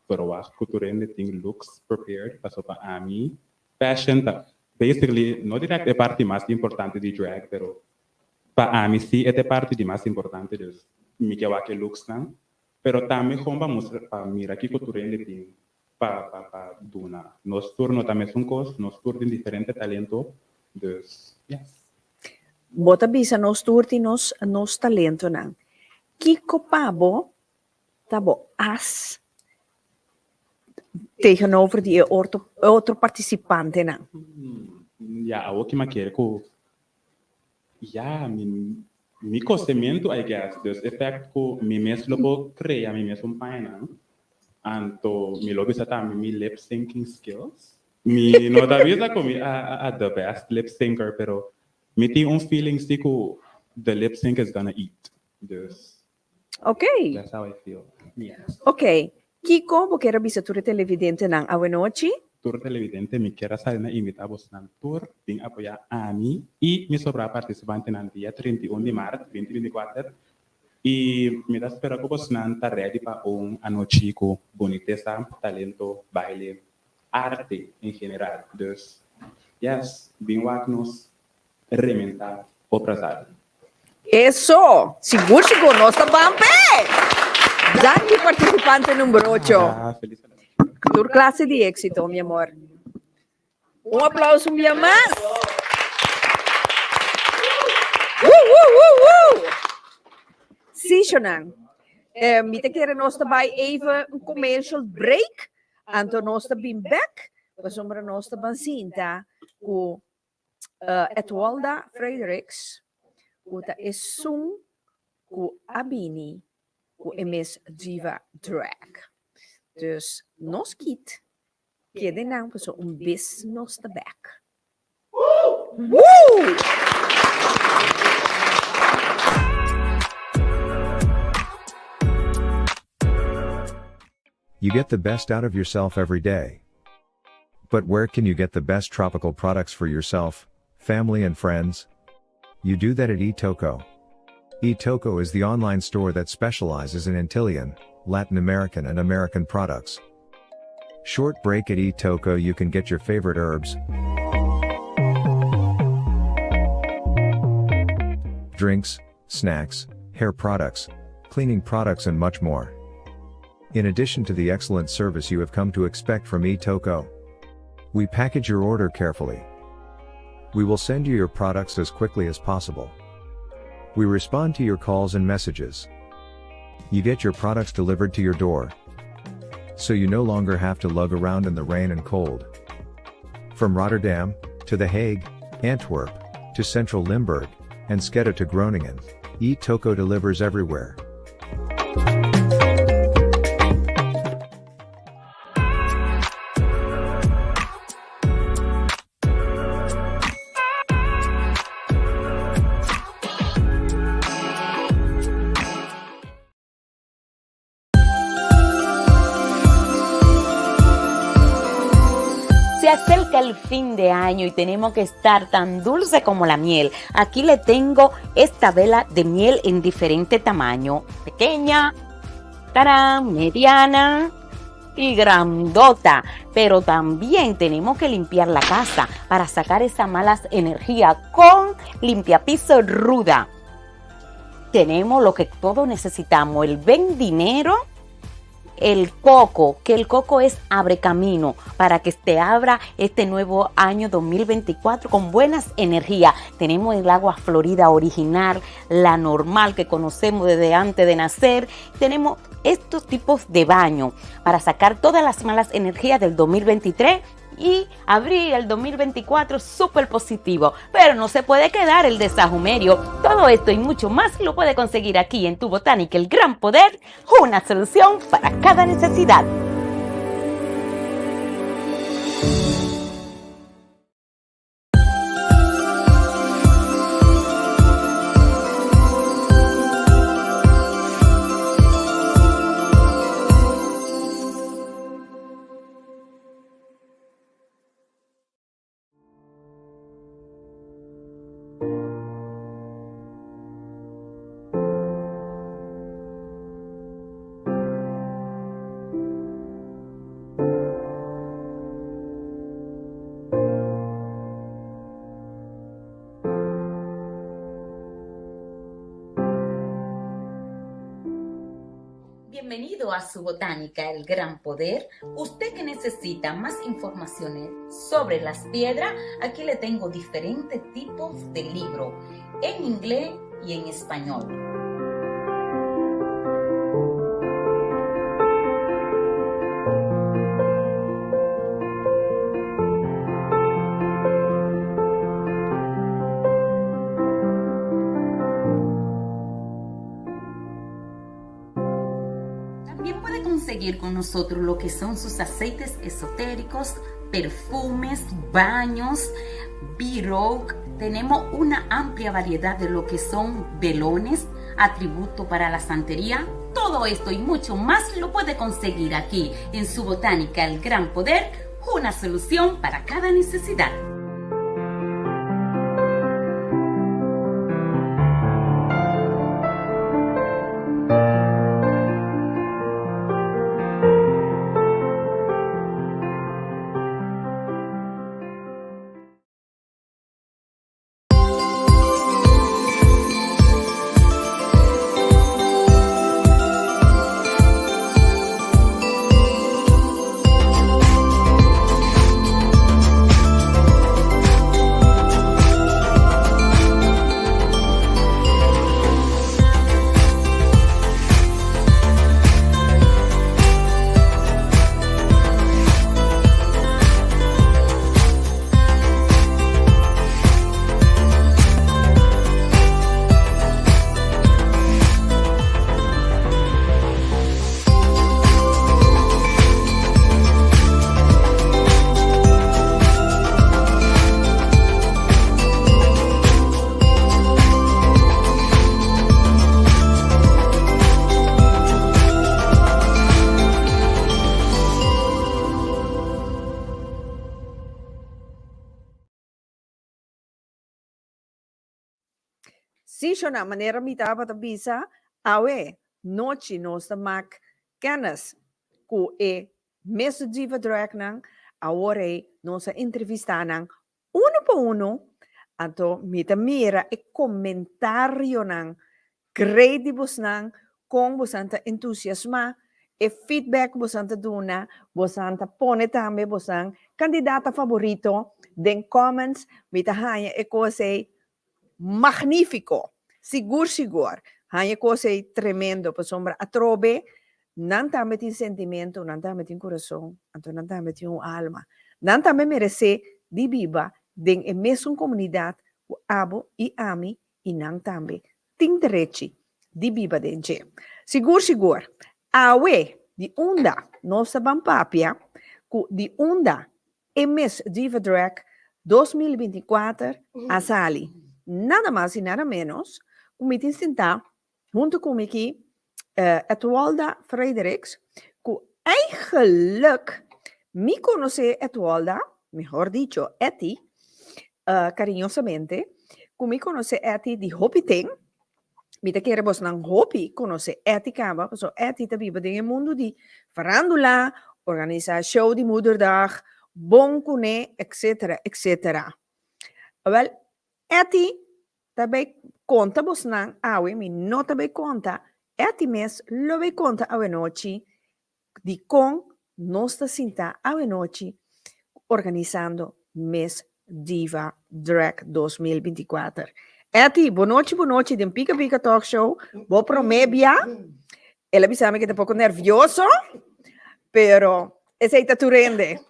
verwacht, cultura de ting looks prepared, passo para ami, fashion, tá basically não direct é parte mais importante de drag, pero para ami sim é parte de mais importante dus me que que looks não, pero também como mostrar para mira que cultura de ting para duna. Nos turno também são coisas, nos turno diferente talento, dus yes. Bota bisa nos turti nos talento nang. Kiko pabo tabo as tegenover die outro participante nang. Ja, ook que maquere com ja, mi cozimento, I guess. Dus effect ko mi mesmo po crea mi mesmo paina. Anto mi lobi sa mi lip syncing skills. Mi no davisa ko mi the best lip syncer, pero mi tem feeling si ko the lip sync is gonna eat. Dus Okay. that's how I feel. Yes. Okay. Kiko, porque era bisa tour televidente nang awenochi? Tour televidente mi quero sair na invitados na tour, vim apoiar a mim e me sobrar participante no dia 31 de março 2024. E me dá espera que você não está ready para ano chico, boniteza, talento, baile, arte em geral. Dus, yes, vim lá nos rementar o prazer. Eso! Seguro chegou nossa bampe! Daqui participante número 8. Feliz Tour classe de éxito, meu amor. Aplauso, minha mãe! Sim, Shonan. Me te quero nós também even commercial break. Anto nós também back. Para nós também sinta com Etwalda Fredericks. Uta esum ku abini ku Miss Diva Drag. Dus nos kit quede não para bis nos the back. Woo! You get the best out of yourself every day. But where can you get the best tropical products for yourself, family and friends? You do that at eToco. eToco is the online store that specializes in Antillean, Latin American and American products. Short break at eToco, you can get your favorite herbs, drinks, snacks, hair products, cleaning products and much more. In addition to the excellent service you have come to expect from eToko, we package your order carefully. We will send you your products as quickly as possible. We respond to your calls and messages. You get your products delivered to your door, so you no longer have to lug around in the rain and cold. From Rotterdam, to The Hague, Antwerp, to Central Limburg, and Sketta to Groningen, eToko delivers everywhere. Se acerca el fin de año y tenemos que estar tan dulce como la miel. Aquí le tengo esta vela de miel en diferente tamaño. Pequeña, tarán, mediana y grandota. Pero también tenemos que limpiar la casa para sacar esa mala energía con limpiapiso ruda. Tenemos lo que todos necesitamos, el buen dinero, el coco, que el coco es abre camino para que te abra este nuevo año 2024 con buenas energías. Tenemos el agua florida original, la normal que conocemos desde antes de nacer. Tenemos estos tipos de baño para sacar todas las malas energías del 2023 y abrir el 2024 súper positivo. Pero no se puede quedar el desajumerio. Todo esto y mucho más lo puede conseguir aquí en Tu Botánica, el gran poder, una solución para cada necesidad. Bienvenido a Su Botánica, el gran poder. Usted que necesita más informaciones sobre las piedras, aquí le tengo diferentes tipos de libros, en inglés y en español. Seguir con nosotros lo que son sus aceites esotéricos, perfumes, baños, B-Rogue. Tenemos una amplia variedad de lo que son velones, atributo para la santería. Todo esto y mucho más lo puede conseguir aquí en Su Botánica, el gran poder, una solución para cada necesidad. Si na manera mita patabisa, awe, noche nos mak kennis ku e meso diva drag nang, awore nos entrevista nang uno po uno, Anto mita mira e comentario nang grade busnang kung busanta entusiasma e feedback busanta duna busanta pone tambe busang kandidata favorito den comments mita hanya e cose magnifico sigur hanya cose tremendo pa sombra atrobe nan tambe tin sentimento nan tambe tin corazon anto nan tambe tin alma nan tambe merece di biba den e mesma comunidade o abo e ami e não também tem direito de biba dentro. Sigur, awe di onda nossa bampapia di onda e mês Diva Drag 2024 a sali. Nada mais e nada menos, como te sentar junto com aqui, Etwalda Frederiks, que eigenlijk me conhece Etwalda, mejor dicho, Eti, cariñosamente, como conoce Eti di Hopi Ting, mi te queremos nang Hopi conoce Eti Kaba, so Eti te vive in mundo di farandula, organiza show di moederdag, bon kune, etc. Wel, Eti tabei conta bos nang awe, mi no tabei conta, Eti mes lo bei conta awe noci, di con nostra cinta awe noci, organizando mes Diva Drag 2024. Eti, boa noite, de Pica Pica Talk Show. Vou promebia. Ela me sabe que é um pouco nervioso, pero esse aí tá turende.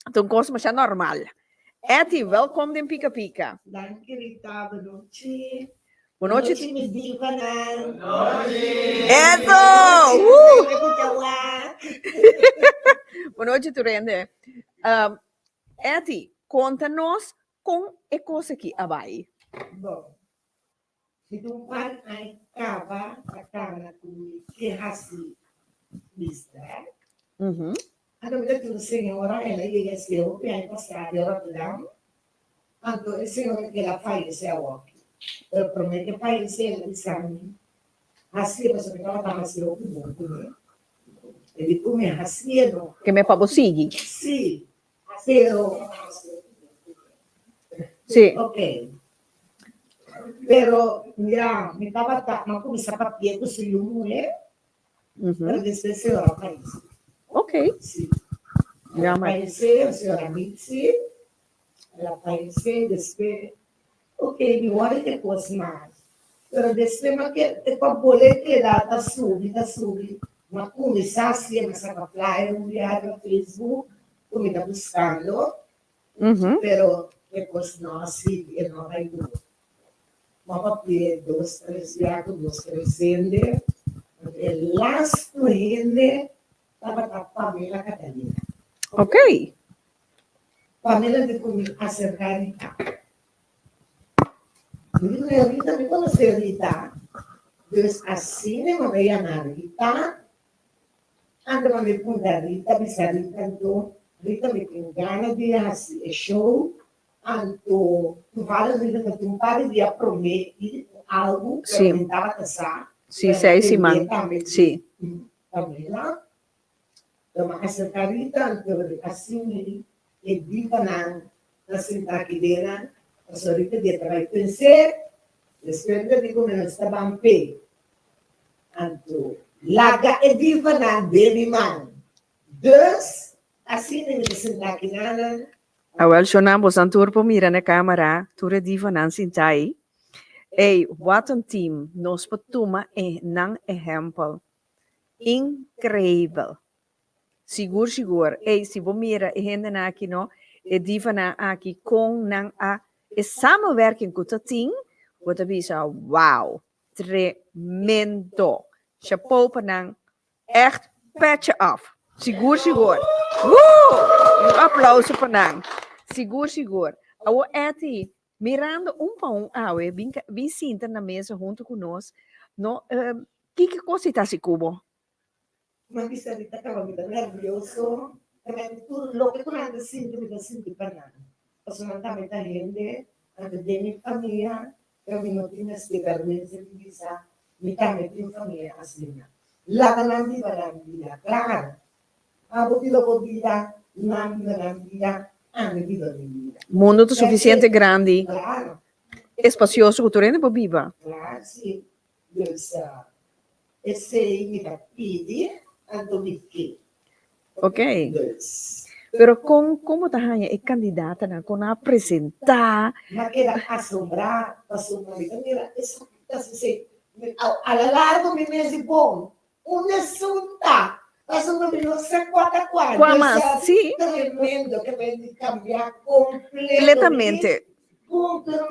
Então, coisa mais normal. Eti, welkom de Pica Pica. Dank je, Rita. Boa noite. Boa noite. Miss Diva. Eso! Boa noite, turende. Eti, conta-nos com a coisa aqui abai. Bom, se tu vai acabar a cara com que raci mistério, a dúvida que o senhora ela ia ser o bem passado ela não, então o senhor que ela faz é o que eu prometo que faz ele exame, assim você vai tratar assim o que bom, ele come assim não, que me pabosigi. Sim, pero sí, ok. Pero, mira, me estaba como zapatillas con su mujer, pero después se va a país. Ok. Sí. Ya, aparece a señora Mitzi, aparece después, ok, igual que cosas más. Pero después, que para poder quedar, está subindo, mas começar assim, mas a flyer, um dia no Facebook, como está buscando, pero que coisas não assim, não vai do. Vamos ter 2, 3 viados, 2, 3 gente. El last gente estava com a Pamela Catalina. Ok. Pamela de comigo acercar Rita. Eu Rita me conheceu Rita. Então, assim, eu me veia na Rita. Ando me pergunta Rita, me Rita, então, Rita me tem ganas de fazer show. Anto, tu fala de que tu pare de prometer algo que eu tentava casar. Sim, sei, man. Sim. Pamela, eu me acercarita, assim, e diga na sentar aqui dentro, a senhorita de trabalho pensar, depois eu digo, não estava em pé. Anto, laga e diva na baby man. Dus, assim, eu me sentar aqui dentro. Awel, sonamos aan turpo mira na camera, ture diva nan sintai. Ei, wat een team, nos patuma e nang exemplo. Incrível. Sigur. Ei, se você mira e gente na aqui no, e diva na aqui com nang a e samenwerking com o team, você bisa, wow, tremendo. Chapeau para nang, echt patch off. Sigur. Aplauso para nang. Sigur. Awo Eti, mirando pão, awe, bem sinta na mesa junto conosco. No, que coisa está se cubo? Mas isso ali estava muito nervioso. Tudo lo que tu não sinto para nada. Personalmente a gente, antes de minha família, eu não tinha explicações de visa, me também família assim. Lá na vida, claro. A botido vida, na vida, a minha vida de vida. Mundo é suficiente grande, Claro, espacioso, que tu rende para viva. claro, sim. Dus, esse aí me pede, ando me que. Ok. Dus, Pero como tá é candidata na com apresentar, mas era assombrar, mira, isso, assim, a largo me mesmo bom. Sunta. Passou no meu quatro quadros. Quamas, sim. Tremendo, que vai cambiar completamente. completamente. Pero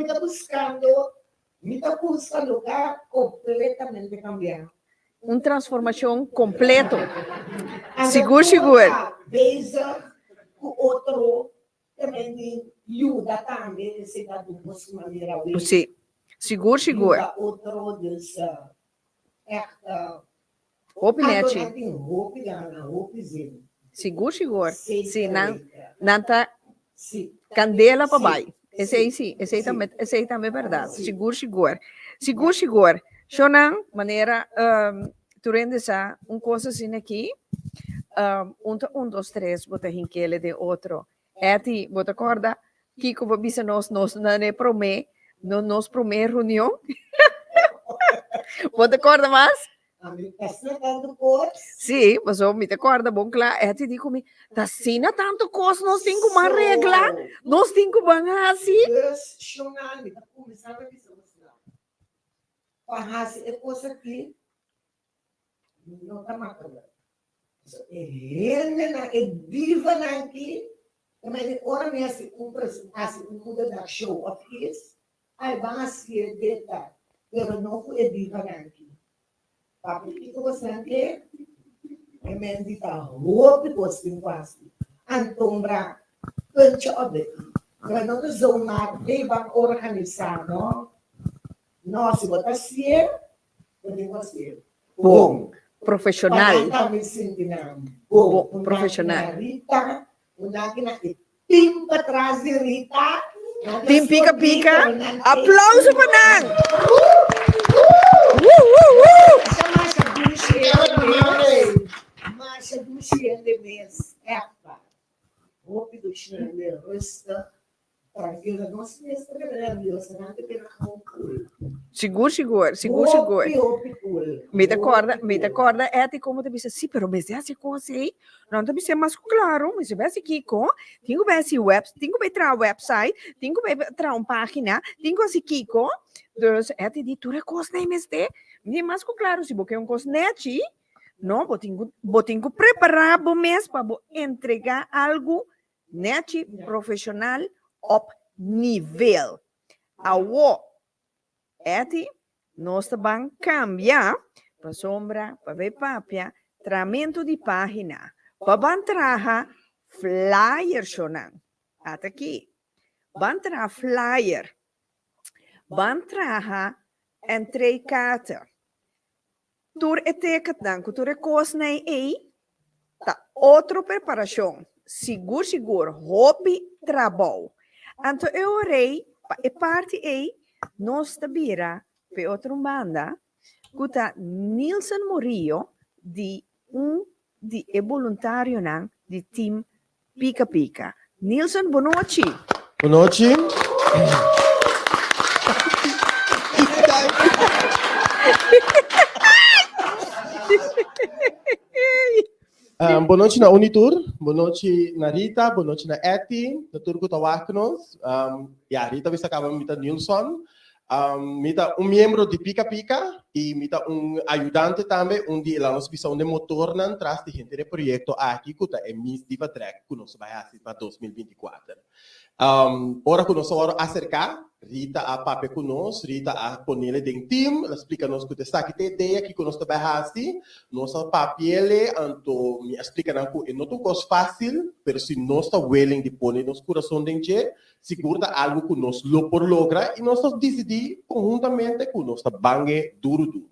me está buscando lugar completamente cambiar. Uma transformação completa. Seguro. Desde o outro também ajuda também, se dá de uma maneira. Sim. Seguro. Outro, dus, Opinete. Seguro. Sim, Sim, nanta candela para baixo. Esse aí também é verdade. Seguro. Shonan, maneira, tu rendes a coisa assim aqui, dois, três, bota hinquele de outro. É ti, bota corda, Kiko, vabisa nos não promê, nos promê reunião. Bota corda mais? Sim, mas eu me acorda, bom, claro, é te digo, tá sina tanto coisa, nós temos uma regra, nós temos que banhar assim. Parrase é coisa que não está matando. É viva aqui, também agora me assim muda da show of this, aí vai ser deta, pero não é viva aqui. Papi que você aqui, é mendita roupa posting quase, antombra pencha obe, mas não zona de ban organizar, não. Nós vamos ser, podemos ser bom, profissional, bom, profissional. Rita, una tim para trás de Rita, tim pica, aplauso para Nan. Mas a ducha de mês é a roupa do chão de rosta. Seguro. Me acorda, é te como te disse, sim, pero mas essa coisa aí, não te disse mais claro, mas se vai aqui com, tenho que ver web, tenho que ver website, tenho que ver página, tenho que ver Kiko, dus é te di tudo coisa nem mesmo, me mais claro, se você coisa net, não, tenho que preparar bom mês para entregar algo net profissional op nível. Awo, eti, nós também cambiar para sombra, para ver papia, tratamento de página, para bantraha flyer shonan. Até aqui. Bantraha flyer. Bantraha entreicata. Tur etiket dan, tur ekos nei ei, ta outra preparação. Seguro, hobby, trabalho. Então, eu orei, e parte aí, nós tabira, pe outra banda, que Nilson Murillo, de voluntário de team Pica Pica. Nilson, boa noite. Boa noite. Boa noite na Unitur, boa noite na Rita, boa noite na Eti, na Turco Tawaknos. E a Rita vai acabar com Nilson. Mita membro de Pica Pica e mita ajudante também, onde ela nos visão de motor nan traz de gente de projeto aqui que é Miss Diva Track que nós vai fazer para 2024. Ora que nós vamos acercar Rita a pape conosco, Rita a ponele de team, ela explica nos que está aqui tem ideia que nós vai fazer, nossa papel, então me explica não que não é coisa fácil, mas se nós está willing de pôr nos coração de gente, segura algo que nós logra e nós decidir conjuntamente que nós está bangue duro.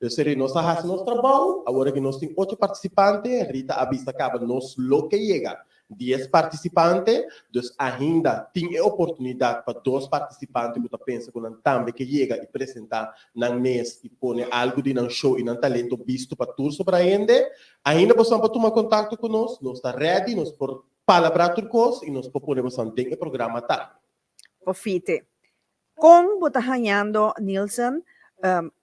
Eu sei nós está fazendo nosso trabalho, agora que nós temos 8 participantes, Rita avisa acaba nós lo que chega. 10 participantes, então ainda tem a oportunidade para 2 participantes que pensam que também que chega e apresentar na mês e põe algo de um show e um talento visto para todos sobre ainda. Ainda você pode tomar contato conosco, nós está ready, nós por palavra turcos e nós proponemos também o programa tá. Profite. Com você ganhando, Nilson,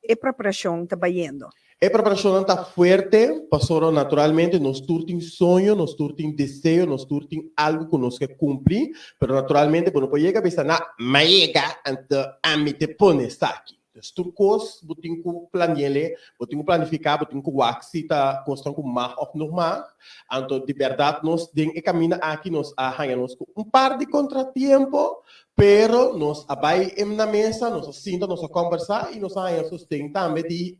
e preparação está bayendo. A preparação está forte, passou naturalmente, nós turtim sonho, nós turtim desejo, nós turtim algo que nós quer cumprir, mas naturalmente, quando pode chegar, pensa na maiega, então a mim te pone aqui. Os turcos, botem com planele, botem com planificar, botem com waxi, tá construindo com mar of normal. Então, de verdade, nós tem que caminhar aqui, nós arranhamos com par de contratempo, pero nós abai na mesa, nós sinta, nós conversar e nós arranhamos tem também de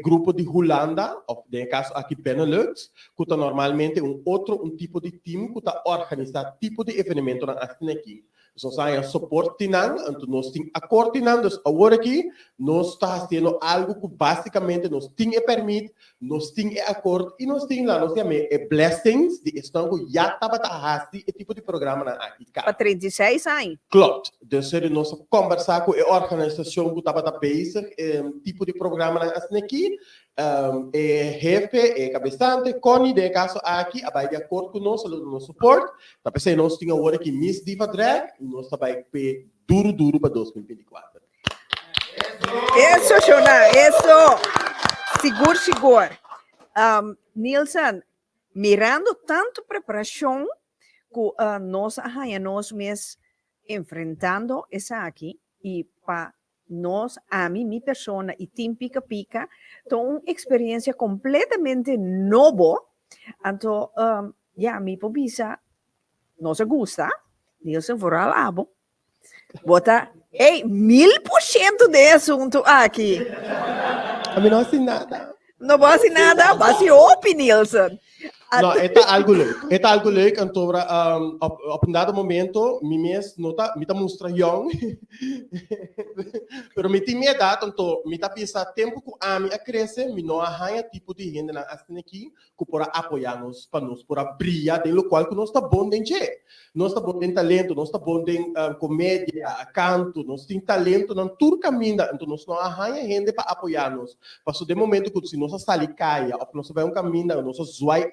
grupo de Holanda, ou de caso aqui Benelux, que tá normalmente um tipo de time que tá organizar tipo de evento na aqui. Nós temos suporte, então nós temos coordenando agora aqui, nós estamos fazendo algo que basicamente nós temos permite, nós temos acordo e nós temos lá, nós chamamos blessings, de estão que já estava fazendo esse tipo de programa na aqui. Para 36 anos. Claro, então nós conversar com a organização que estava fazendo tipo de programa na aqui, jefe, cabeçante, Connie, de caso aqui, vai de acordo com nós, no suporte, tá pensando nós temos agora aqui Miss Diva Drag, nós vai duro para 2024. Isso, Shona, isso. Seguro. Nilson, mirando tanto preparação que nós mesmos enfrentando essa aqui e para nós, a mim, minha persona e Team Pica Pica, tem uma experiência completamente nova. Então, minha pobisa, nós gosta, Nilson for alabo, bota 1000% de assunto aqui. A mim não assim nada. Não vai assim nada, vai ser open, Nilson. Não, é algo leuk. É algo leuk, então, op um dado momento, me mostra young, pero me tem idade, então, me tá pensando tempo que a mim cresce, me não arranha tipo de gente na assim aqui, que para apoiar-nos, para nós, para brilhar, de lo qual que nós está bom de gente. Nós está bom de talento, nós está bom de comédia, canto, nós tem talento, não tudo caminho, então nós não arranha gente para apoiar-nos. Passou de momento que se nós sair caia, ou nós vai caminho, nós zoai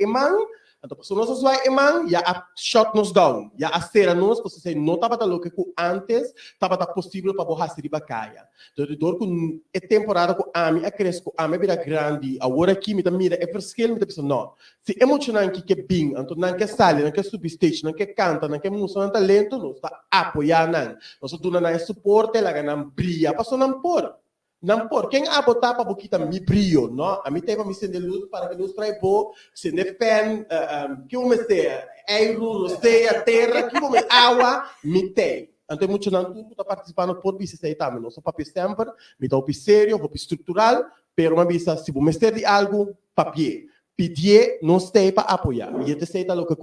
então, se nós zoamos, já a shot nos down, já a cera nos, porque se não estava da louca que antes estava possível para borrar se caia. Então, com a temporada que a minha cresce, a minha vida grande, agora aqui, me mira, é verschil, me pensa, não, se emocionante que é bem, então não quer sair, não quer subir stage, não quer cantar, não quer mostrar talento, nós está apoiando, nós estamos dando suporte, ela ganha brilha, passou não por. Não por quem a botar para boquita me brilho, não? A mim tem para me acender luz para que luz trai bo, se ne pen, que o me sei, euro, sei a terra, que o me água me tem. Então muito não tudo está participando por bisa sei também, não só papel sempre, me dá o sério, o estrutural, pero uma bisa se você ter de algo, papel. Pedir não tem para apoiar. E esse sei tá que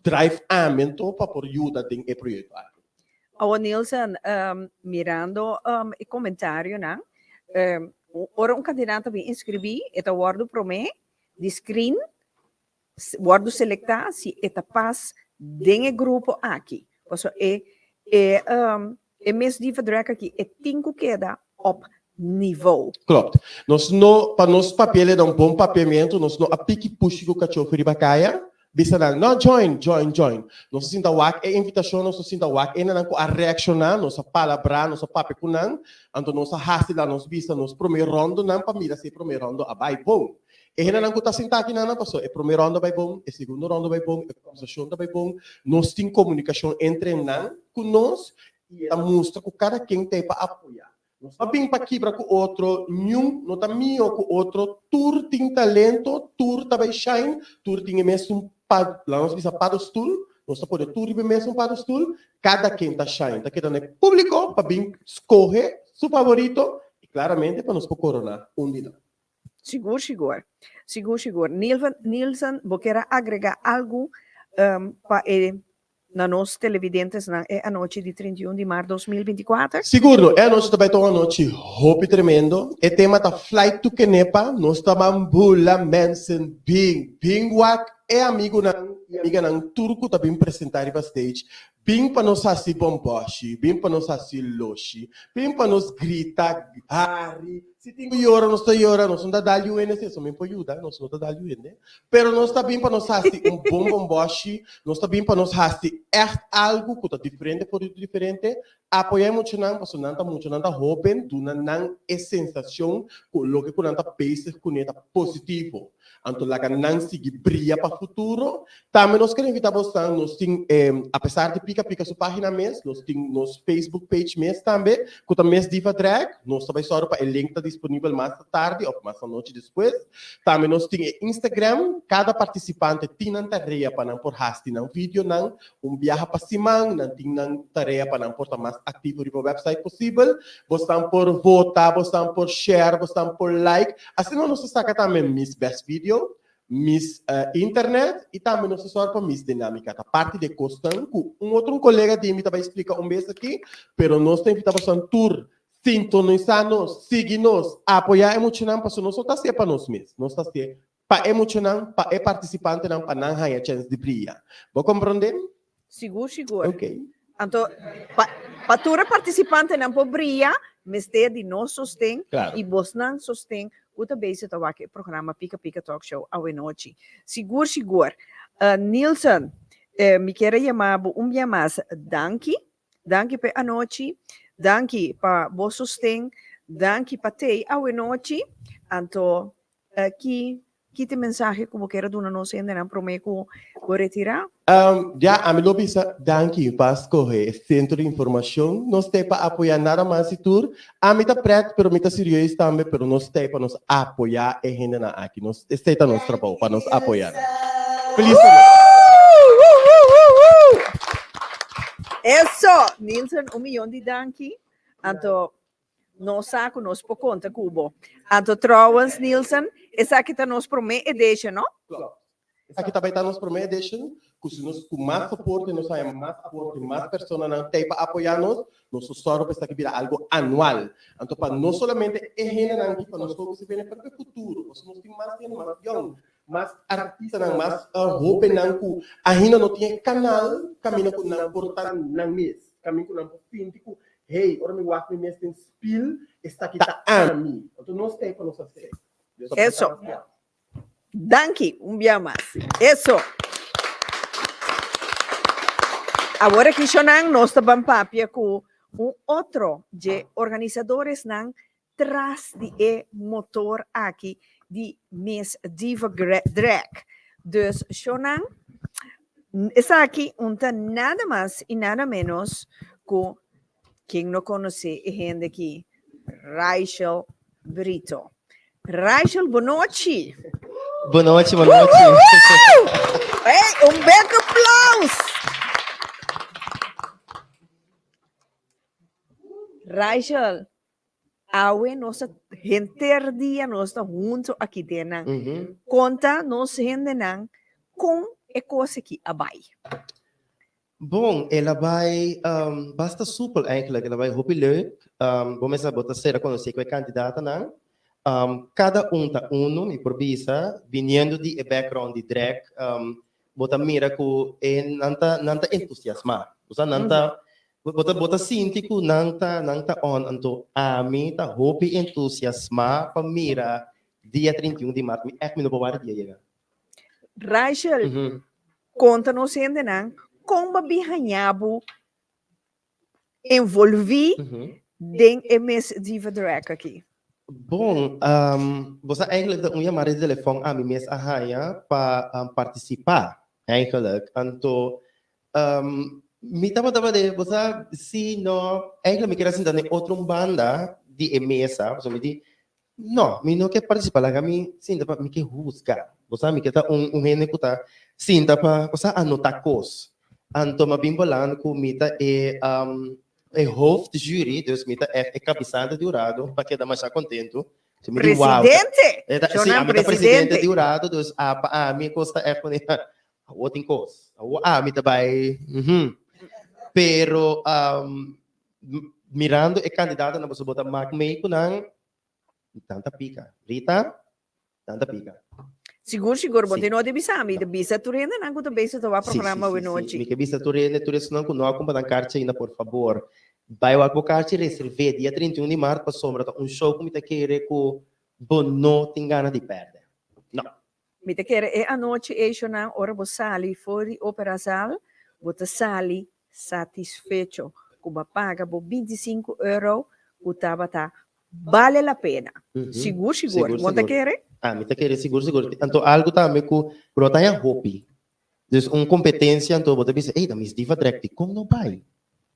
drive aumento para por ajuda tem o projeto. O Nilson, mirando o comentário, não? Ora um candidato me inscrevi, eta guardo para mim, de screen, guardo selectar se eta paz dentro grupo aqui. Então, mês de fevereiro aqui, tenho que dar op nível. Claro. Nós não, para nosso papel é um bom papeamento, nós não apique puxa com o cachorro de bacaia. Bisa não, join. Nós sinta wak, é invitação, nós sinta wak, é não a reaccionar, nós palavra, nós pape kunang, então nós hasti lá, nós bisa, nós primeiro rondo, não para mira se primeiro rondo, vai bom. E não tá sentar aqui não, passou, é primeiro rondo vai bom, é segundo rondo vai bom, é conversação vai bom, nós tem comunicação entre nós, com nós, e a mostra que cada quem tem para apoiar. Nós não vim para quebrar com o outro, não tá mio com o outro, tur tem talento, tur também shine, tur tem mesmo lá nós bisa padostul, nós tá podendo tur mesmo padostul, cada quem tá shine, tá querendo público para vir escolher seu favorito e claramente para nos coronar dia. Seguro. Nilson, você quer agregar algo para na nossa televidentes na noite de 31 de março de 2024? Seguro, a noite também está uma noite hope tremendo. O tema da Flight to Kenepa, nós estamos bula mensen bing wak é amigo e amiga não turco também apresentar para stage. Bem para nós assim bomboshi, bem para nós assim loshi, bem para nós gritar, Harry. Se tem que chorar, nós estamos chorando, nós não está dando o NC, só me pode ajudar, nós não está dando o NC. Pero nós está bem para nós assim bom bomboshi, nós está bem para nós assim algo que está diferente, por diferente. Apoiamos não, mas não está muito, não está jovem, não é sensação, que não está pensa, que está positivo. Então, lá que não se brilha para o futuro. Também nós queremos invitar vocês, nós temos, apesar de pica sua página mesmo, nós temos nosso Facebook page mesmo também, que também é Diva Drag, nós também só para o link está disponível mais tarde ou mais à noite depois. Também nós temos Instagram, cada participante tem uma tarefa para não por hastar um vídeo, não, viagem para cima, não tem uma tarefa para não por estar mais ativo no website possível. Vocês estão por votar, vocês estão por share, vocês estão por like. Assim nós saca também Miss Best Video, Miss Internet e também nós só para Miss Dinâmica. A parte de costão, outro colega de mim vai explicar vez aqui, pero nós temos que estar um tour, sintonizar-nos, seguir-nos, apoiar emocionar, para nós está ser para nós mesmos, nós está ser para emocionar, para participante não, para não ter a chance de brilhar. Vou compreender? Seguro. Ok. Então, para toda participante não pode brilhar, mas de nós sostém Claro. e você não sostém. Outra vez eu estava aqui no programa Pica Pica Talk Show à noite. Seguro. Nilson, me quero chamar dia mais. Danke para a noite. Danke para o sostém. Danke para te à noite. Então, aqui tem mensagem que eu quero dar não sei ainda não prometo vou retirar. Já a mim lobisa danke para escolher centro de informação. Nós temos para apoiar nada mais e tudo. A mim está preto, pero mim está serioso também, pero nós temos para nos apoiar e gente na aqui. Nós está nosso trabalho para nos apoiar. Feliz Isso, Nilson, 1 milhão de danke. Então, nós saco nós por conta cubo. Então, trouwens, Nilson, essa aqui está nos promete deixa, não? Aqui também está nos promete deixa. Com mais suporte, nós temos mais apoio, mais pessoas não tem para apoiar nós. Nosso soro está aqui virar algo anual. Então, para não somente é gente aqui, para nós todos se verem para o futuro. Nós temos mais gente, mais young, mais artista, mais roupa, que ainda não tem canal, caminha com não portar não mês, caminha com não fim, tipo, hey, ora me guardo me mês tem spill, está aqui tá a mim. Então, nós temos para nós fazer. Isso. Danke, dia mais. Isso. Agora que nós estamos papia com outro de organizadores não traz de motor aqui de Miss Diva Drag. Dus Shonan, está aqui nada mais e nada menos que quem não conhece a gente aqui, Rachel Brito. Rachel, boa noite. Boa noite. Hey, big aplauso. Rachel, awe nossa gente dia nossa junto aqui dentro. Conta nos gente não com a coisa que abai. Bom, ela vai basta super eigenlijk, ela vai hopi leuk. Vamos a botar ser a conhecer com a candidata não. Cada tá me improvisa, vindo de background de drag, bota mira que nanta entusiasma, usa nanta bota sintico nanta on anto a mim tá hope entusiasma para mira dia 31 de março, é que me não pode dia. Rachel, conta-nos ainda não como bihanhabo envolvi den MS Diva Drag aqui. Bom, você eigenlijk dat je maar de telefoon aan mij mes ahaya para participar, eigenlijk. Então, me tava de você se não, eigenlijk me queria sentar em outra banda de mesa, você me diz, não, me não quer participar, lá me sinta para me quer buscar, você me quer tá gente que tá sinta para você anotar coisas. Então, me bem falando que me tá hoofdjury, dus met de cabeçada de jurado, para que dá mais contento. Presidente! Sim, a minha presidente de jurado, dus a minha costa é com outra coisa. A minha vai. Pero mirando a candidata na você botar Mac Meiko nang tanta pica. Rita, tanta pica. Siguro, Sim. você não deve saber, de bisa turenda, não kuta bisa tawa programa we Sim. noite. Mi che vista turene, turista não conosco, mas na carta ainda, por favor. Vai o advogado reserve dia 31 de março para sombra show como te querer que bono tem gana de perder. Não. Mi te kere e a noite e shona ora bo sali fuori opera sal, bota sali satisfecho, kuba paga bo 25 euro, kutaba ta vale la pena. Seguro. Monta kere? Ah, mi te querer seguro. Então algo também que brota é hobby. Então competência, então você pensa, ei, da mis diva direct, como não vai?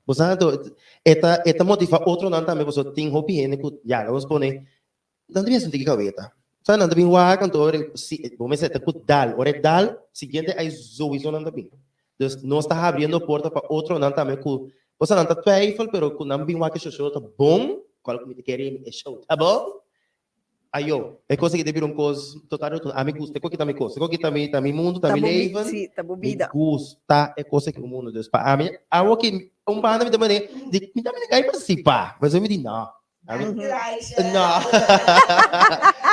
Você então eta motiva outro não também, você tem hobby, né? Que já vamos pôr, não devia sentir que cabeta. Sabe, não devia wakan, então vamos dizer, que dal, ora dal, seguinte aí sowieso não devia. Então não está abrindo porta para outro não também, que você não está twijfel, pero que não vem wakan show tá bom, qual que me te querer é show, tá bom? Ayo, é coisa que deve coisa total, a mim gusta, que também coisa, que também mundo, também leven, Sim, tabo me vida. gusta, é coisa que o mundo Deus para a mim, algo que banda me também, me também quer participar, mas eu me digo não,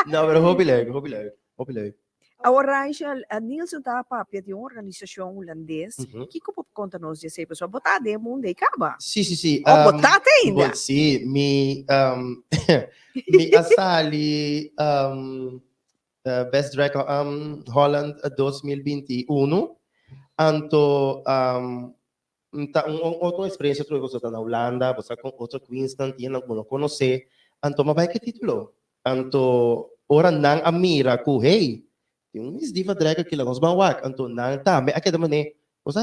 não, pero hobby leg. Agora, Rachel, a Nielsen tá papia de uma organização holandesa, que como conta nós de sempre, só botar de mundo e acaba. Sim. Ou botar ainda. Sim, me assali Best Drag Holland 2021, anto outra experiência que você está na Holanda, você com outro Queensland, e não conhece, anto mas vai que título, anto ora não a mira ku hey, tem Miss Diva Drag que lá nos banwak, anto não tá, me aqui também, você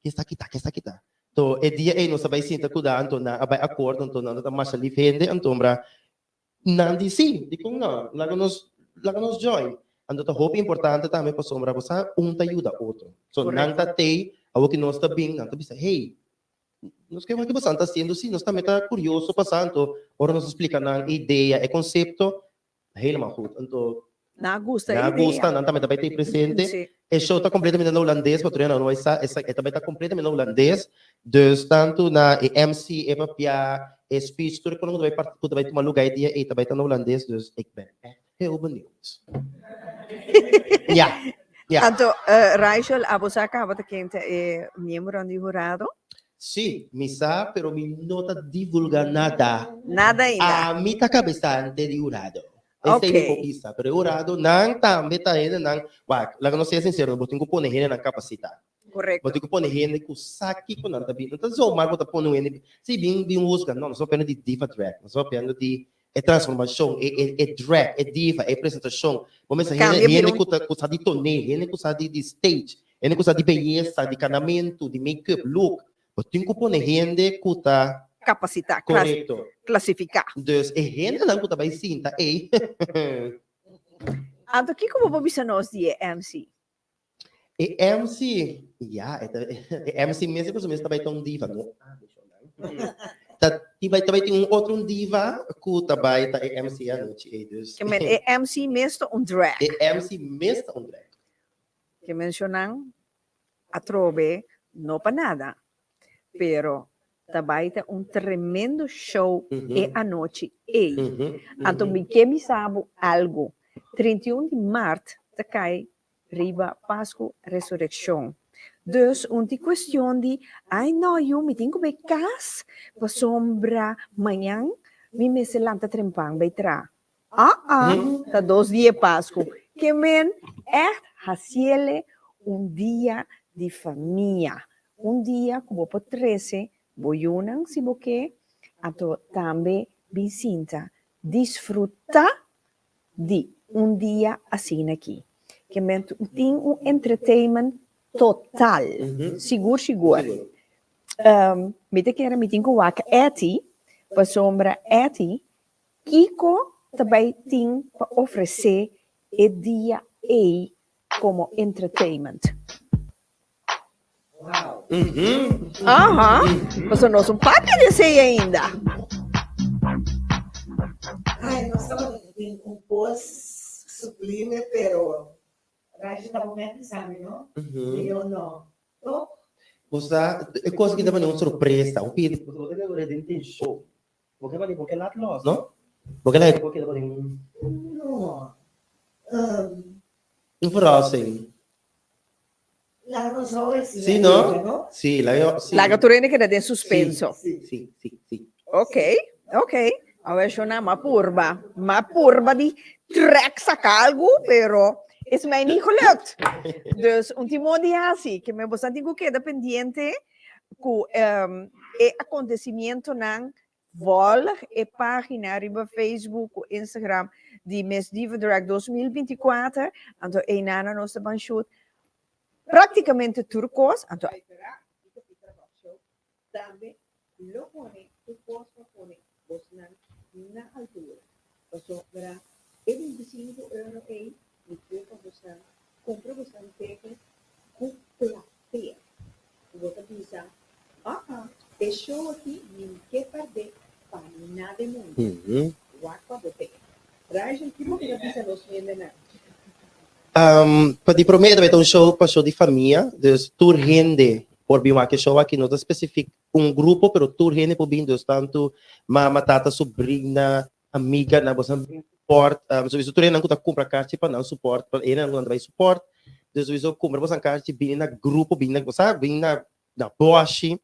que está kita. To e dia e no sabay sinta kuda anto na abay acord anto na mas ali vende anto mbra nandi sim, di kung na laga nos join. Anto ta hope importante também para sombra você ajuda outro. So nang ta tei awo que nós tá bem, anto bisa hey, nós que você está sendo sim, nós também tá curioso passando, ora nos explica na ideia e conceito, helemaal goed. Anto na gusta, não também vai ter presente. O show está completamente no holandês, mas não vai estar, também está completamente no holandês. Dus tanto na MC, papia, speech, tudo quando vai tomar lugar dia, e também está no holandês, dus ik ben echt heel benieuwd. Ja. Então, Rachel, a você acaba de quente é membro do jurado? Sim, misa, pero mi nota divulga nada. Nada ainda. A mi tá cabeça de jurado. Okay. Esse é hipócrita, pero jurado não também tá ainda não. Lá não sei sincero, botin ko pone hene na capacidade. Correto. Botin ko pone hene ko saki ko não tá bem. Então só mal bota pone hene. Se bem busca, não só pena de diva drag, só pena de transformação, drag, diva, apresentação. Vamos dizer hene ko sa de tone, hene ko sa de stage, hene ko sa de beleza, de canamento, de make-up, look. Botin ko pone hene ko ta capacitar, correto, classificar. Dus hene lang ko ta bay sinta Então, que como você nós de MC? E MC, MC mesmo que você também tão diva, não? Também tem outro diva que também tá MC a noite. Que é MC mesmo drag. MC mesmo drag. Que mencionam a trove não para nada, pero também tem tremendo show e a noite Então, me sabe algo. 31 de março, tá cai riba Páscoa Resurreição. Dus, die questão de, ai não, eu me tenho que cas, para sombra, manhã, me se lanta trempang, vai tra. Tá 2 dias Páscoa. Que men, haciele dia de família. Dia, como por 13, boiunang si boque, ato também Vicinta, desfrutar de dia assim aqui. Que tem entertainment total. Seguro. Me te quero me tem com a Eti, para sombra Eti, Kiko também tem para oferecer o dia como entertainment. Wow. Mas nós não pode dizer ainda. Ai, nós estamos em post sublime, pero a gente está muito sabe, não? Eu não. Você é coisa que também é uma surpresa. O que você agora tem show. Porque vai porque lá nós, não? Porque lá é porque não. Een verrassing. La so es Sì, no? Sì, sì. La gaturene che dà in suspenso. Sì. Ok. Adesso una purba di trek sa calgo, pero is mij niet gelukt. Dus ultimo dia sì, che me bastante queda pendiente cu e acontecimiento nang volg e pagina riba Facebook o Instagram di Miss Diva Drag 2024, anto e nana nostra banshoot praticamente turcos, anto También lo pone, tu posto pone na altura. Paso verá, é 25 euro aí, e tu compra você teve com plateia. Você pensa, deixou aqui, nem que perder, para nada de mundo. Guarda você. Traz aqui, porque não precisa nos vender nada. Para te prometer, vai ter um show para show de família, dus tour rende. Por bem que show aqui não específico grupo, pero tour rende por bem, dus tanto mama, tata, sobrinha, amiga, na bolsa support, so isso tour rende não compra carta para não support, para ele não vai support, dus isso compra bolsa carta bem na grupo, bem na bolsa, bem na boche,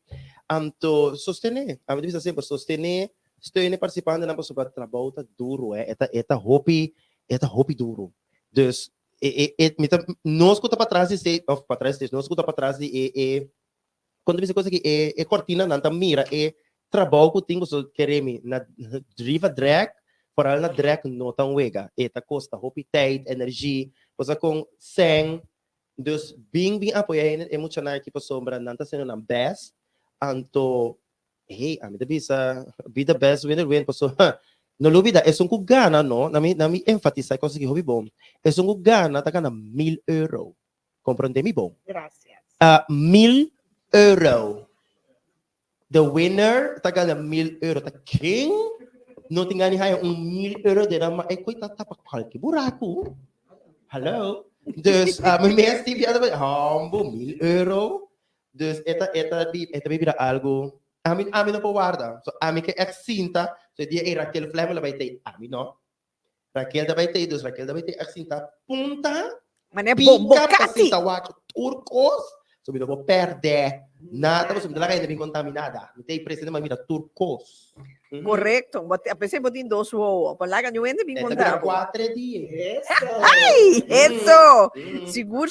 anto sostener, a gente sempre sostener, estou participando na bolsa para trabalho duro, eta hobby duro, dus não escuta para trás de não escuta para trás de quando você coisa que cortina não tá mira trabalho que tenho só queremos na driva drag para na drag não tão wega tá custa hobby tijd energia você com sem dus bem apoiar muito na equipe sombra não tá sendo na best anto a mim bisa be the best winner win pessoa no lubida é um gana no na mi enfatiza coisa que hobby bom é um gana tá ganhando 1.000 euro compreende mi bom gracias 1.000 euro the winner tá ganhando 1.000 euro tá quem não tem ganho 1.000 euro de rama é coitado tá para qualquer buraco hello dus meu mestre viado hambo 1.000 euro dus eta vira algo a mim não pode guardar so a mim que é cinta so dia Raquel Flamengo vai ter a mim não Raquel da vai ter dus Raquel da vai ter cinta punta mas é bocati cinta waco turcos so me vou perder nada você me dá ainda bem contaminada me tem presidente mas mira turcos correcto a pesar botin dos o para lá eu ainda bem contado 4 dias ai isso seguro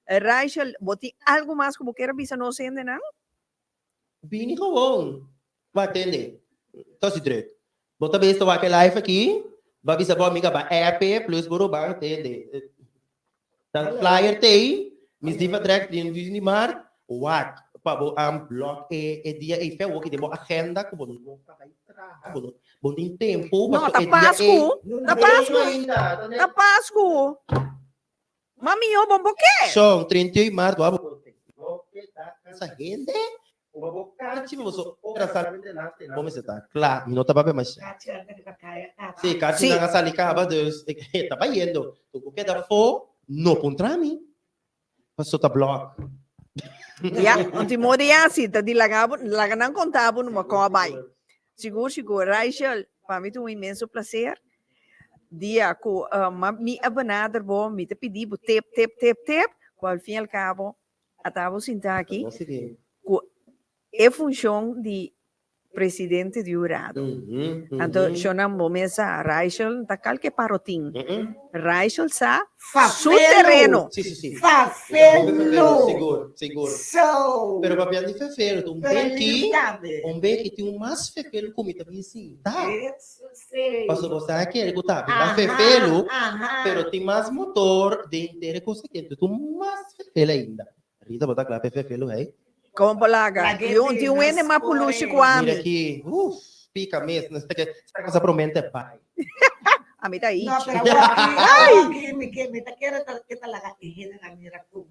Rachel botin algo mais como quer bisa não sendo não Bini gewoon. Vai atender. Então se direito. Bota bem esta aqui live aqui. Vai bisa bom amiga ba app plus buru ba atende. Dan flyer tem. Miss Diva Drag din Disney Mar. What? Pa bo block dia fe wo que demo agenda ko bon bom tem tempo. Não, tá Páscoa. Mami, eu bom porque? São 31 de março. Essa gente Come se tá? Claro, não estava bem mais. Sim, Cátia não está ali, acaba de estava indo. Tu que da fo, não contra mim. Passou tá bloco. Ya, último dia assim, tá de laganang contabo numa cobai. Seguro, Rachel, para mim um imenso prazer. Dia com mi abanador bom, me te pedi bo tep, qual fim al cabo, atavo sentar aqui. É função de presidente de jurado. Então, eu não vou mesa Rachel, tá calque parotim. Rachel sa su terreno. Sim. Fafelo. Seguro. So. Pero papel de fefeiro, um bem que tem um mais fefeiro comida bem assim, tá? Passou você aqui, ele tá fefeiro, pero tem mais motor de inteira consequente, tu mais fefeiro ainda. Rita botar claro fefeiro, aí. Como palaga? Yung ene mapulusi ko ami. Mira aqui, pica mesmo, essa coisa promete pai. Ami ta No, pero aquí me quiero que talaga ihin ang mira ko.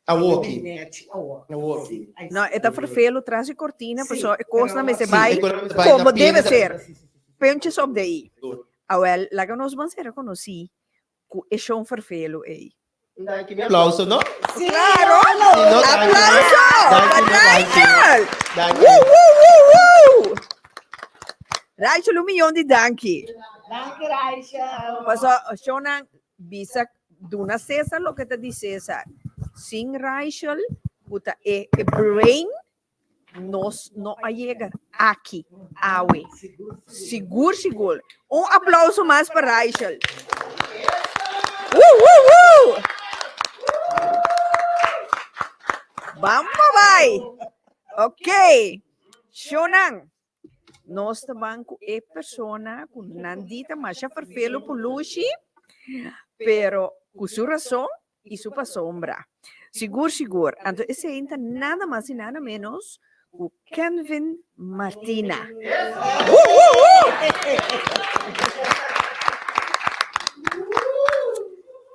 Awoki. No, esta farfelo traz cortina, pessoa, costa me se vai como deve ser. Penche sob daí. Awel, laga nos vão ser reconheci que é um farfelo aí. Aplauso, ¿no? Sí, claro. Aplauso. Rachel. Rachel, 1 milhão de danke. Danke, Rachel. Pasó, Shona, bisa duna César lo que te dice César. Sin Rachel, puta, brain nos no llega aqui, awe. Seguro. Um aplauso mais para Rachel. Vamos, vai. Ok. Shonang. Nós também é persona com nandita mas já farfelo por luxi, pero com sua razão e sua sombra. Seguro. Então, esse é nada mais e nada menos o Kenvin Martina.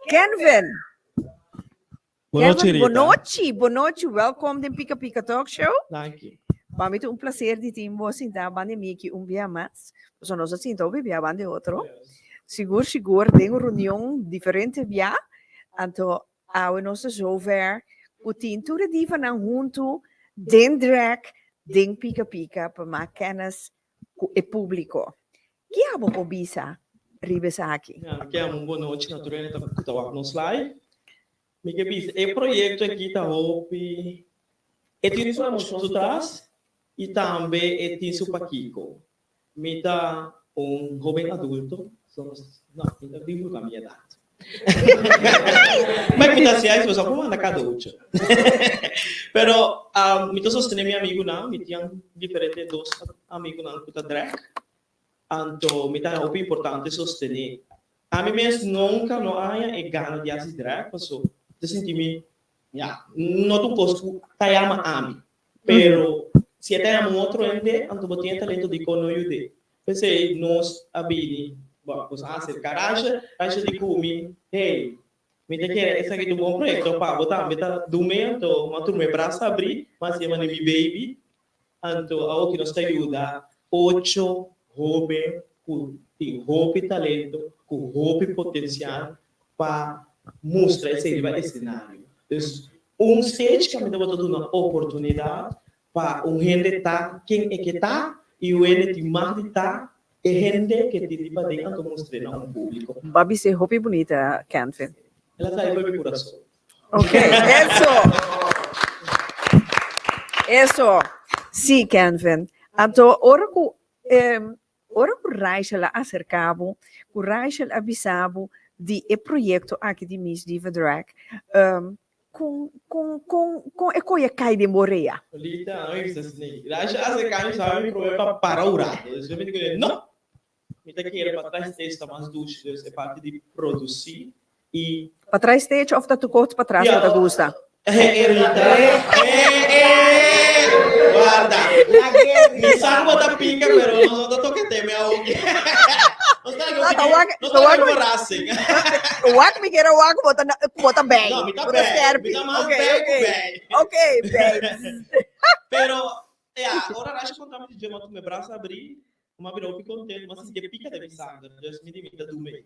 Kenvin. Boa noite. Welcome to Pika Pika Talk Show. Thank you. Para mim é um prazer de ter você sentar pandemia aqui dia mais. Porque nós assim então viajar de outro. Seguro, tem uma reunião diferente via. Então, nós zover o tintura de van junto den drag den Pika Pika para mais kennis com o público. Que é a bisa ribesa aqui? Aqui é boa noite, naturalmente que está no slide. Me que bisa, o projeto aqui está hopi. E tem sua moção atrás e também tem seu paquico. Me dá jovem adulto, não, ainda vivo com a minha idade. Mas me dá se aí, você como anda cada oito. Pero, me dá sostener meu amigo não, me tinha diferente dos amigos não que tá drag. Então, me dá muito importante sostener. A mim mesmo nunca não há gana de fazer drag, passou. Eu senti-me, não tô posto, tá ama a mim. Pero, se até amo outro ende, então eu tinha talento de conojude. Pensei, nós abini, vamos fazer garagem, de comer, hey, me tem que esse aqui do bom projeto, pá, botar, do meio, então, uma turma braço abrir, mas se chama de baby, então, algo que nos ajuda, 8 jovens com talento, com potencial, para mostrar esse cenário. Então, stage que me dá uma oportunidade para gente tá quem é que tá e o gente mais tá é gente que te tipo de então mostrar ao público. Babi se roupa bonita, Kenvin. Ela tá aí para o coração. Ok, eso. Sim, Kenvin. Então, ora que Rachel acercava, o Rachel avisava de projeto aqui de Miss Diva Drag, com a coisa cai de moreia. Lita, não é isso assim. Rachel acercava sabe problema para o rato. Eu me digo, não. Me dá que era para trás testa mais ducho, é parte de produzir e para trás stage ou tá tu corto para trás da gusta. Guarda, mi salvo da pinga, pero non so dato che teme a oggi. Non sta embarrassing. Wak mi quero wak bota bem. No, mi tá bem. Ok, bem. Pero, ora lascia contare di giorno me braço abrir, uma virou pico contente, mas se pica deve sangue, Deus me dimita do meio.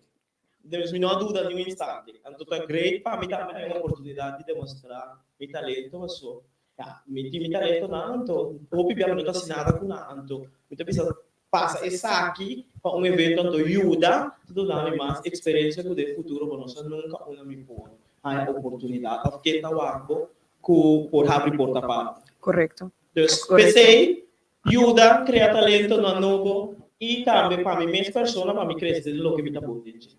Deus me não há dúvida de instante. Então, é great para mim também uma oportunidade de demonstrar meu talento, mas só mi talento nanto, hopi abbiamo una tassinata con nanto, mi pensa passa e sacchi fa un evento tanto aiuta tu dare mais esperienza con il futuro ma non so nunca una mi può hai opportunità perché tawago ku por abrir porta para corretto. Dus pensei aiuta crea talento no novo e também para mim mesma persona para me crescer lo che mi sta buttando.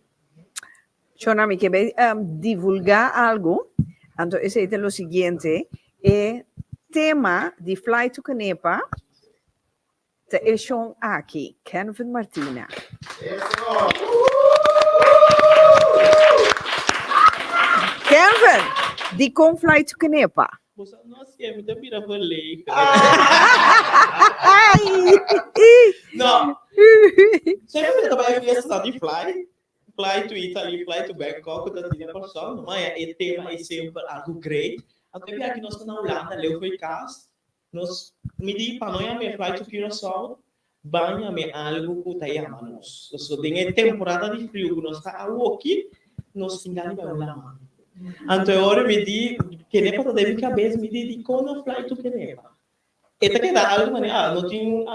Shona, que divulgar algo, então esse é o seguinte, tema de Fly to Canepa é show aqui, Kenvin Martina. Kenvin, de com Fly to Canepa. Nossa, é muito vira por lei. Não. Sempre trabalhei com essa de fly to Italy, fly to Bangkok, da tinha pessoal, mas é tema é sempre algo great. Até aqui nós na Holanda, eu fui cast, nós me di para nós me fly to Curaçao, banha me algo que tá chamamos. Nós tem temporada de frio, nós está aqui, nós engane para lá. Então agora me di que nem para deve cabeça me di de como fly to Canepa. Eta que dá algo maneira, não tinha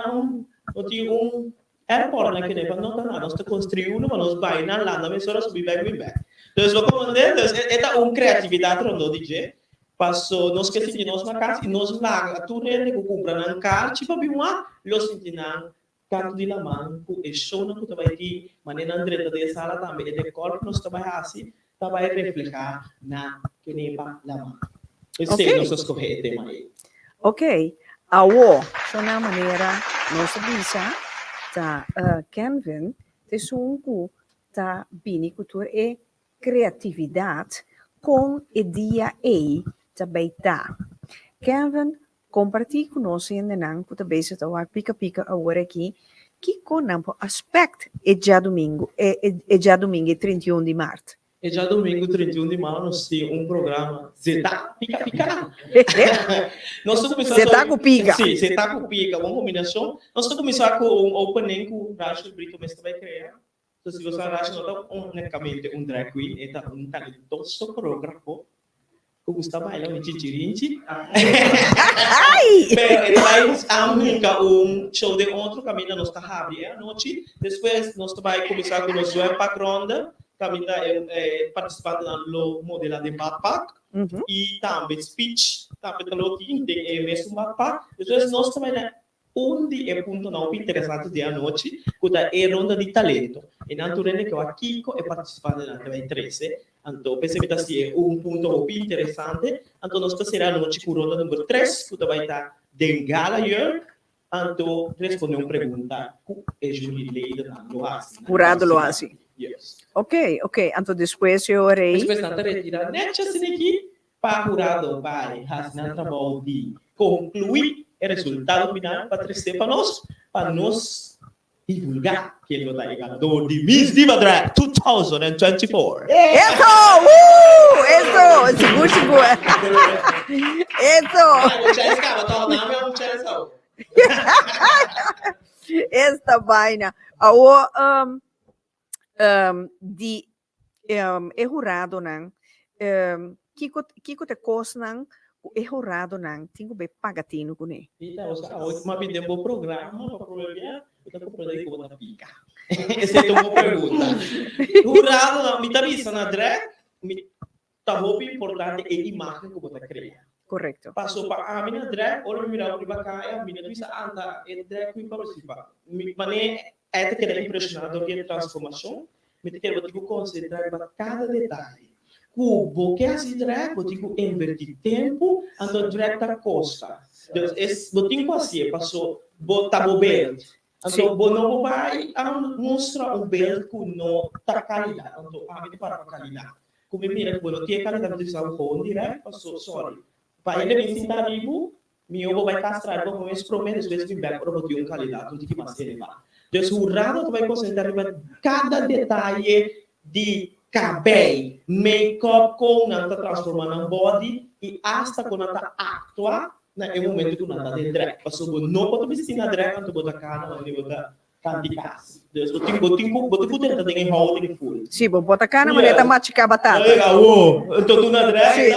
airport na Canepa, não tá nada, nós tá construindo, mas nós vai na Holanda, mas só subir back. Então, lo comandante, é uma criatividade rondo DJ. Passo, nós que sentimos nós na casa, e nós lá, tu rende que compra na casa, tipo, bem lá, lo sentimos canto de la mão, que é show na que tu vai ter, maneira andreta de sala também, de corpo, nós também assim, vai refletir na que nem para la mão. Esse é o nosso escolher tema aí. Ok. Awo, so na maneira, nossa bisa, tá, Kevin, te sunku, tá, bini cultura e criatividade com o dia e também tá. Kevin, compartilhe conosco ainda não, que também se está a pica agora aqui, que com o aspecto é já domingo, é já domingo, é 31 de março. E já domingo, 31 de março, nós temos programa Zeta Pica. Nós estamos começando Zeta com pica. Sim, Zeta com pica, uma combinação. Nós estamos começando com um opening com o Rachel Brito, mas também criar. Então, se você Rachel não está unicamente drag queen, é um talentoso coreógrafo. Que gosta de bailar chichirinchi. Pero nós vamos show de outro caminho, nós está abrindo à noite. Depois, nós vamos começar com o nosso background. Kami é participante no modelo de backpack e também speech, também no que tem mesmo backpack. Então nós também onde é ponto não interessante de a noite, que é ronda de talento. E na natureza que o Kiko é participante na também 13. Então percebe que é ponto muito interessante. Então nós será a noite com ronda número 3, que vai estar de gala here. Então responder uma pergunta que é Julie Leida no Asi. Curado lo assim. Yes. Ok. Então depois eu orei. Depois na retira net assim aqui para curado vai hasna trabalho de concluir o resultado final para nós divulgar que ele está ganhador de Miss Diva Drag 2024. Isso, seguro. Esta vaina. É jurado não, Kiko te costa não, é jurado não, tenho bem pagatino com ele. Então, hoje uma vez um programa para provar, eu tô comprando aí como tá pica. Essa é uma pergunta. Jurado não, me tá vista na drag, me tá muito importante a imagem que você cria. Correto. Passou para a minha drag, olha me dá para cá, a minha vista anda, é drag que participa. Mas é que é impressionante que é transformação. Me quero botar concentrar para cada detalhe. Cubo que assim drag, botar invertir tempo, então drag tá costa. Botar assim, passou botar o belt. Então não vai mostrar um belt com não tá qualidade. Então a mim para qualidade. Como mira, quando tinha qualidade de salão com direct, passou sorry. Vai ele me ensinar vivo, meu vai castrar, vou começar prometer às vezes feedback para botar uma qualidade, tudo que mais ele vai. Então, o Rado vai concentrar em cada detalhe de cabelo, make-up, com nada transformando em body e até quando nada atua, é o momento que nada de drag. Passou, não pode vestir na drag, não pode botar não pode candidato. Eu tenho que ter em holding full. Sim, vou botar cana, mas ele tá machucar batata. Legal, então tu na drag,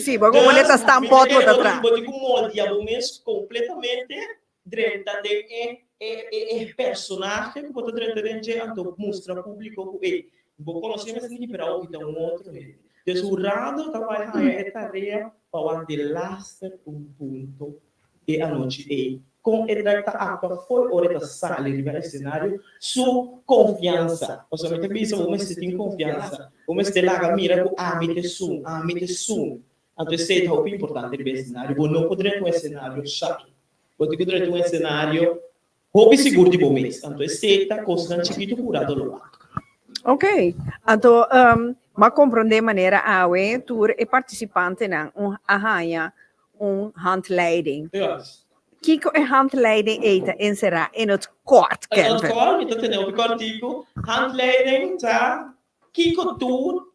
sim, vou com ele tá estampado por atrás. Vou ter que moldear o mês completamente dentro de personagem que pode dentro então mostra público que vou conhecer mas nem para o que tem outro então o Rado trabalha é tarefa para de lastre ponto e a noite e com ele tá foi hora da sala de ver cenário sua confiança ou seja me pensa o mês tem confiança o mês de lá mira com amite sum então isso é o importante do cenário não poderia ter um cenário chato pode ter um cenário roupa seguro de mês. Então, esse é constante chiquito curado lá. Ok. Então, mas compreender maneira a tu é participante na arranha handleiding. Yes. Kiko é handleiding eita encerrar em het kort. En het kort, então tem o cortico, handleiding tá Kiko tour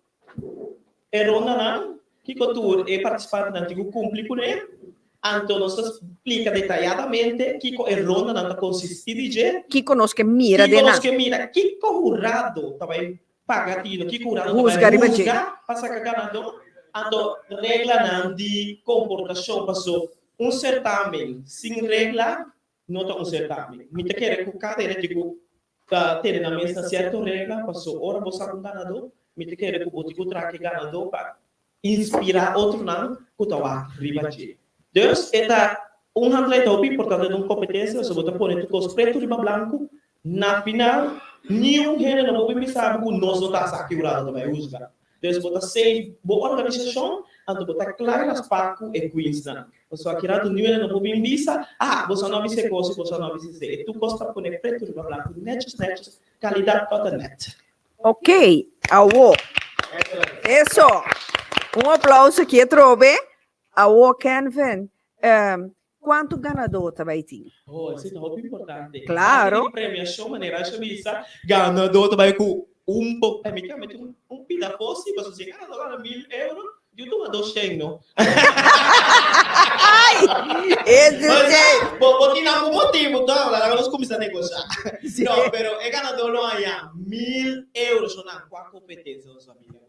é ronda não? Kiko tour é participante na antigo cumpre com ele. Então, nós explica detalhadamente que é ronda não consiste de Kiko nos que mira de nada. Kiko nos que mira, Kiko jurado também pagatino, Kiko jurado também juzga, passa ganador. Então, regra não de comportação passou certamen sem regra, não tá certamen. Me te quer que cada ele digo ter na mesa certa regra passou hora você ganador me te querer que bote que traque ganador para inspirar outro não que tá riba de. Deus é atleta importante de uma competência, você bota por tu preto riba branco na final, nenhum gênero não pode sabe que nós não está saturado também usa. Deus bota sei boa organização, então bota claro as paco e queens não. Você aqui lá do nível não pode visa, você não visa coisa, você não visa. Tu gosta por preto riba branco, net, qualidade toda net. Ok, alô. Isso. Aplauso aqui, Trobe. Alô, Kenvin. Quanto ganador também tem? Isso é muito importante. Claro. Premiação, maneira de visa, ganador também com um pida fosse, você diz, ganador 1.000 euros, eu dou 200, não? Vou tirar um motivo, tá? Agora nós começamos a negociar. Não, mas é ganador não é 1.000 euros, não, com a competência da sua família.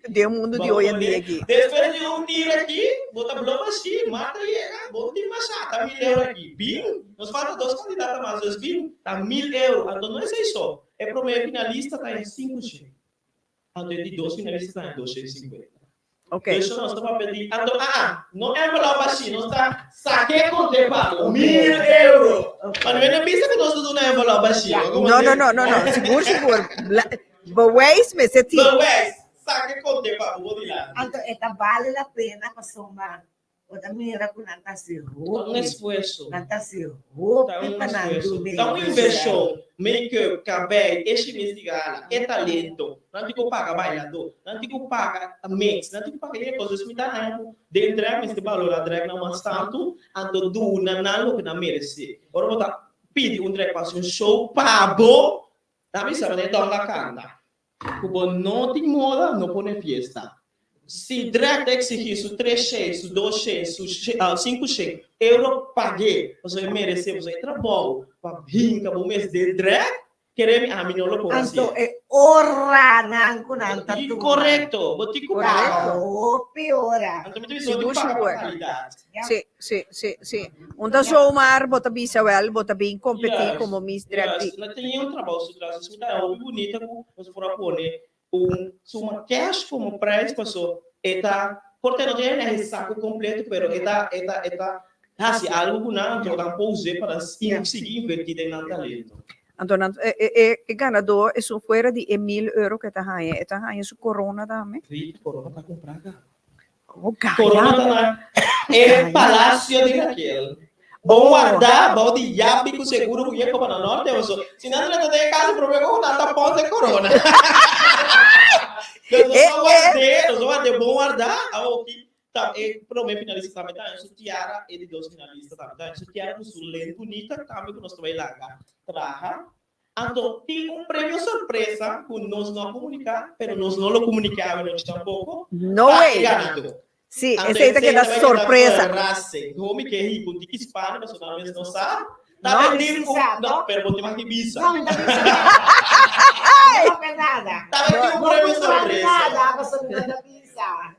Deu mundo de hoje em dia aqui. Depois de um tiro aqui, bota bloco assim, mata e bota de machado, 1.000 euros aqui. Bim, nos falta 2 candidatos mais, 2 bim, tá 1.000 euros. Então não é isso só. É para o meu finalista, tá em 500. Então de 2 finalistas, tá em 250. Ok. Então nós estamos a pedir. Então, não é bloco assim, nós está saque com o pago, 1.000 euros. Mas não pensa que nós não é bloco assim. Não. Seguro. Boés, mas você tem. Saque com o pago, vou dizer. Então, vale a pena para somar. Outra mira com natação. Um esforço. Natação. Então, inversão, make-up, cabelo, este mês de gala, é talento. Não tem que pagar bailador, não tem que pagar mix, não tem que pagar coisas que dá de drag, mas de valor a drag não é tanto, ando do não que não merece. Ora, vou pedir drag para um show pabo, tá me sabendo então na canta. Como não tem moda, não põe fiesta. Se drag exigir isso 3 cheios, 2 cheios, 5 cheios, euro paguei, você merece, você trabalha para brincar o mês de drag, querer a mim não lo pode assim. Então é hora não com nada. Correto, vou te cobrar. Piora. Então me diz o qualidade. Sim. Onde sou mar, bota bem well, bota bem competir como Miss Drag. Não tem trabalho, se traz isso é bonita, você for pôr uma cash como preço, pessoal, porque não tem saco completo, pero assim, algo que não pode usar para conseguir invertir no talento. Então, o ganador é fora de 1.000 euros que está aí. Está aí o corona também. Sim, corona está comprada. Corona é palácio de Raquel. Bom guardar, bom de yapi com seguro que é como no norte, se não não tem casa problema com nada ponte corona. Eu só guardei bom guardar, tá, pro meu finalista também tá, isso tiara e de 2 finalistas também tá, isso tiara do sul lento bonita, também que nós também lá, traja. Então, tem prêmio surpresa que nós não comunicamos, mas nós não lo comunicamos tampouco. No way. Sim, essa é da surpresa. Homem que é rico, de que Espanha, mas não sabe. Tá vendendo não, pero vou ter mais que bisa. Não é nada. Tá vendendo um prêmio surpresa.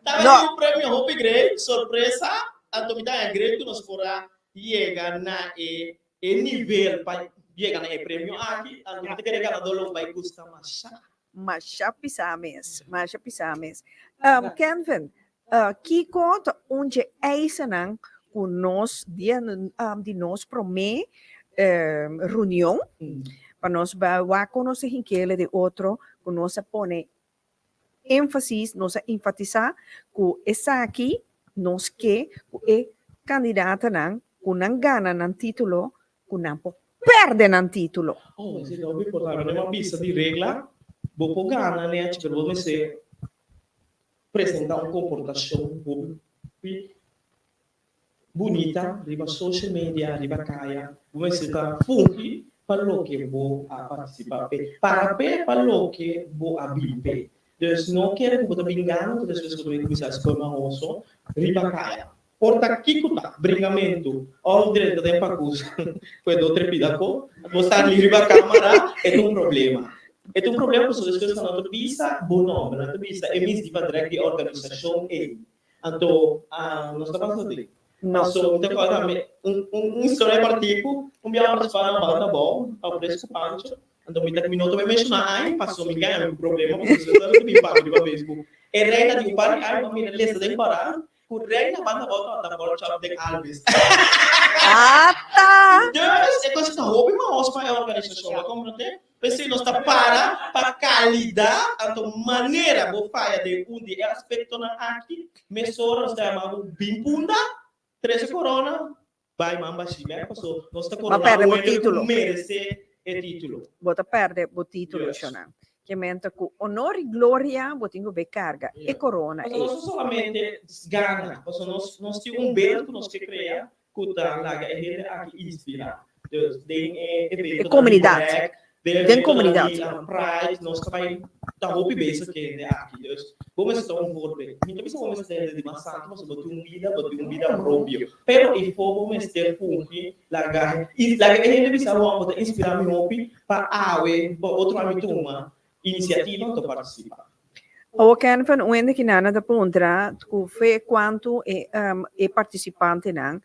Tá vendendo um prêmio Hope Great, surpresa. Então, me dá a great que nós fora chega na nível para chegar na prêmio aqui. Então, me tem que ganador vai custar mais. Masha pisames. Kenvin, que conta onde é isso não? Com nós de nós promete reunião para nós vai conhecer aquele de outro que nós põe ênfase, nós enfatizar que essa aqui nós que é candidata não ganha no título, que não perde no título. Isso é muito importante, é uma pista de regra, vou ganhar, né? Tipo, vou ser apresentar uma comportação bonita, riba social media, riba kaya, vamos estar funky para o que vou participar, para o que vou abrir. Então, não quero que você brincar, todas as pessoas que começar a se formar osso, riba kaya. Porta aqui que tá, bringamento, ao direito da empacus, foi do outro pidaco, você ali riba câmara, é um problema. É um problema para as pessoas que estão na visa, bom nome, na visa, é misma drag de organização, então, nós estamos fazendo. Mas então, história partido, dia participar na banda bom, ao preço pancho, Então, me não também mencionar, ai, passou, me ganha um problema, porque você está no pago de Facebook. E reina de upar, ai, não me lista de parar, o reina banda volta da bola chave de Alves. Ah, tá! Deus, é coisa da roupa, mas os pais organização, vai compreender? Pensei, nós está para qualidade, então, maneira, vou fazer de de aspecto na aqui, mesora, nós estamos bem punda, 13 corona, vai, mamba, chile, passou, nós está corona, perde o título. merece o título. Bota perde o título, Yes. yes. Che mentre con onore e gloria botingo be carga e corona. Mas nós solamente gana, nós temos belo que nós que criar, que tá lá a gente aqui inspira. Tem evento comunidade. tem comunidade. Pride, nós vai tá roupa besta que é aqui. Vamos estar volta. Então isso vamos ter de bastante, mas botar um vida próprio. Pero e for vamos ter punki largar e largar a gente precisa vamos inspirar me roupa para outro âmbito uma iniciativa para participar. O kan van uende que nana da pontra, ku fe quanto e participante nan,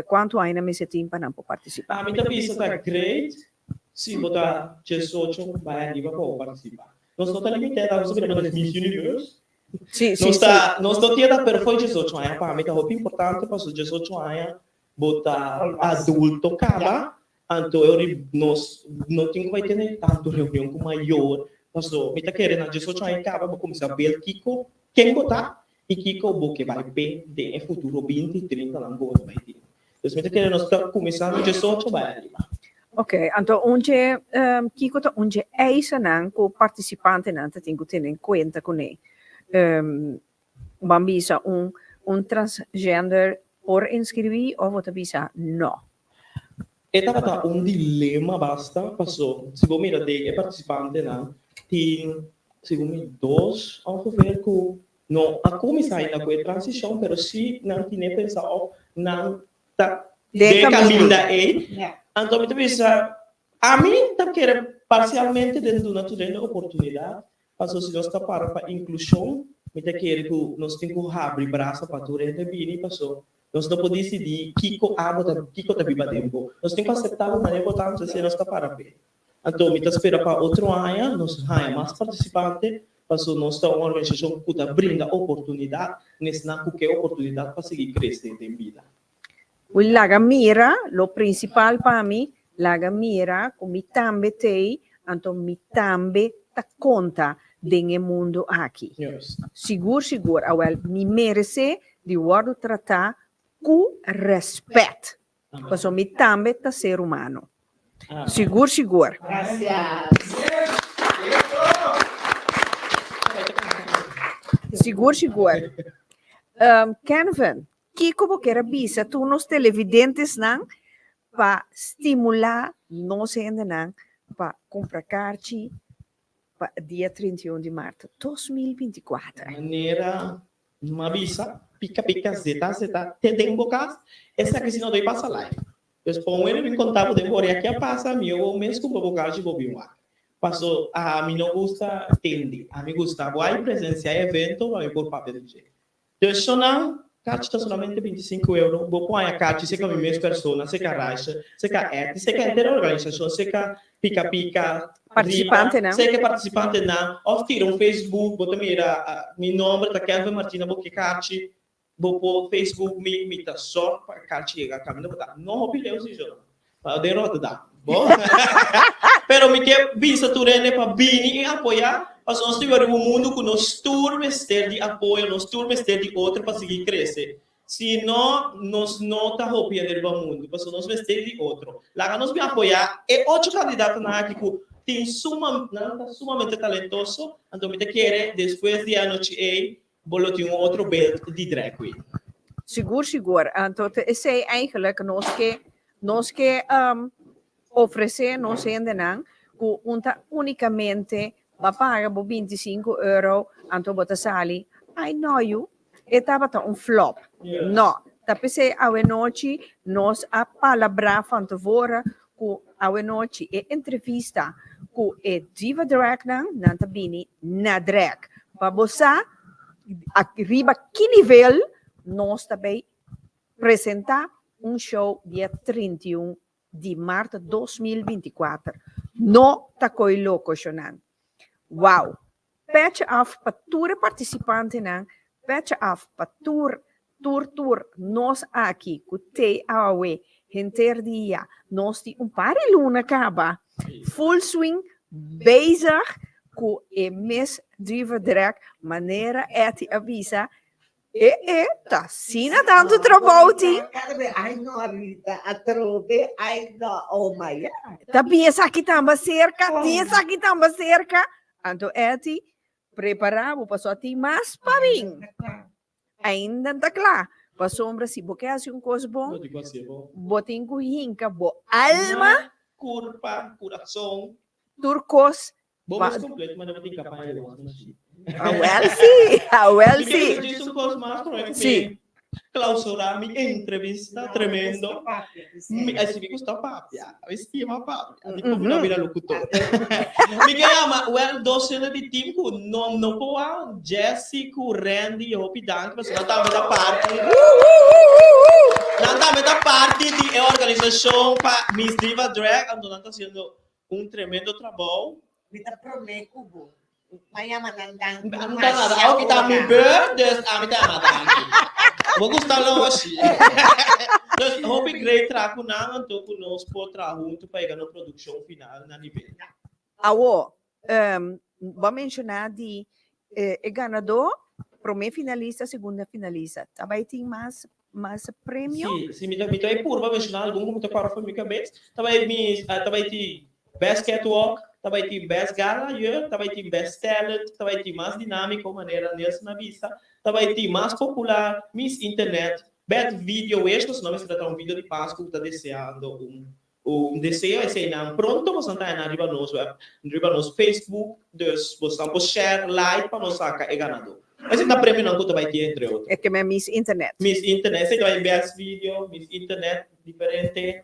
quanto hai na mesetim para não participar. A minha pista está great. Se botar 18 vai ali para participar. Nós não estamos limitados, nós estamos Miss Universe. Sim, Nós não temos perfeito 18 anos, para mim é muito importante para os 18 anos botar adulto cara, então nós não temos vai ter tanto reunião com maior. Pastor, me tá querendo, 18 anos acaba, vou começar a ver Kiko, quem botar, e Kiko, vou que vai bem, no futuro, 20, 30, não vou, vai ter. Então, me tá querendo, nós estamos começando 18, vai ali. Ok, então onde Kiko tá onde é isso não, que o participante não tem que ter em conta com ele. Bambisa transgender por inscrever ou você bisa não? Estava dilema basta, passou. Se você mira de participante não, tem segundo dois ongeveer que não a começar ainda com a transição, mas se não tinha pensado não tá de caminho daí. Então, me pensa, a mim tá querendo parcialmente dentro da natureza oportunidade, mas se nós está para inclusão, me tá querendo que nós temos que abrir braço para tudo e bem, passou. Nós não podemos decidir Kiko tá viva tempo. Nós temos que aceitar a maneira importante se nós está para ver. Então, me tá espera para outro ano, nós temos mais participantes, passou nós está uma organização que brinda oportunidade, nesse não qualquer oportunidade para seguir crescendo em vida. O laga mira, lo principal para mim, laga mira, como mi tambe tei, então mi tambe ta conta dentro mundo aqui. Yes. Seguro, awel, mi merece de word tratar com respeito. Porque mi tambe ta ser humano. Seguro. Gracias. Seguro. Kevin, Kiko porque bisa tu nos televidentes não para estimular nós ainda não para comprar carta para dia 31 de março 2024. Maneira, uma visa, pica, zeta, te tem bocas, essa que se não doi passa live. Eu ponho ele em contato de embora aqui a passa, meu mês com bocas de bobiwa. Passou, a mim não gusta atende, a mim gusta vai presenciar evento, vai por papel de jeito. Então, não, carta está solamente 25 euros, vou pôr a carta, se é a mesma pessoa, se é a racha, se é a ET, se é a inteira organização, se é a pica, participante não, se é a participante não, ou tira um Facebook, bota meu nome, tá Kevin Martina, vou que carta, vou pôr Facebook, me tá só para carta chegar a caminho, não opinião se joga, para derrota dá, bom? Pero me que visa turene para bini e apoiar, mas nós temos um mundo que nós turmes ter de apoio, nós turmes ter de outro para seguir crescer. Se não, nós não tá roubando o mundo, mas nós vamos ter de outro. Lá nós vamos apoiar e outro candidato na que tem sumamente talentoso, então me quer depois de ano que bolo tem outro belt de drag queen. Seguro. Então esse é eigenlijk nós que oferecer nós ainda não que unicamente vai pagar 25 euros, então bota sali. I know you. Estava um flop. Yes. Não. Tapi a noite nós a palavra fantavora com a noite e entrevista com a diva drag não tabini na drag. Para você arriba que nível nós também apresentar show dia 31 de março 2024. No takoi loco, Shonan. Wow. Patch af pature participante nan, patch af patur, tur, nos aqui, kute awe, hinter dia, nos die pari luna kaba. Full swing, bezig, ku e mis driver direct, maneira eti avisa, tá sina tanto trabouti. Ai, no, Rita, a trobe, ai, no, oh my God. Tá pensa que tamba cerca, pensa que tamba cerca. Anto eti, preparado para só ti mais para mim. Ainda tá claro. Para sombra, se você quer um coisa bom, botem com rinca, bo alma, curva, coração, turcos. Bom, mas completo, mas não tem capaz de well, sim. Eu disse um coisa mais para Sim. clausurar minha entrevista, tremendo. Assim, me gusta papia, estima papia. Depois não vira locutor. Me chama, well, docena de time com não poa, Jesse, com Randy, Hopi Dank, mas não tá da parte. Não tá da parte de organização para Miss Diva Drag, então não tá sendo tremendo trabalho. Kita prometo Kubo. Maya manandang. Não tá nada. Ako kita mi birthday, kita matang. Vou gostar lang assim. Nós hope great trago na anto conosco por junto para chegar na produção final na nível. Awo, vou mencionar de ganador, primeiro finalista, segunda finalista. Também tem mais prêmio? Sim, me dá por vou mencionar algum como te para foi minha cabeça. Também tem Best Catwalk, também tem Best Gala, também tem Best Talent, também tem mais dinâmico, maneira nessa na vista, também tem mais popular, Miss Internet, Best Video, se não se trata vídeo de Páscoa, está desejando desejo, esse não pronto, você está na riba nos Facebook, você está share, like, para nós sacar e ganador. Mas está prêmio não que vai ter entre outros. É que é Miss Internet. Miss Internet, você vai Best Video, Miss Internet, diferente.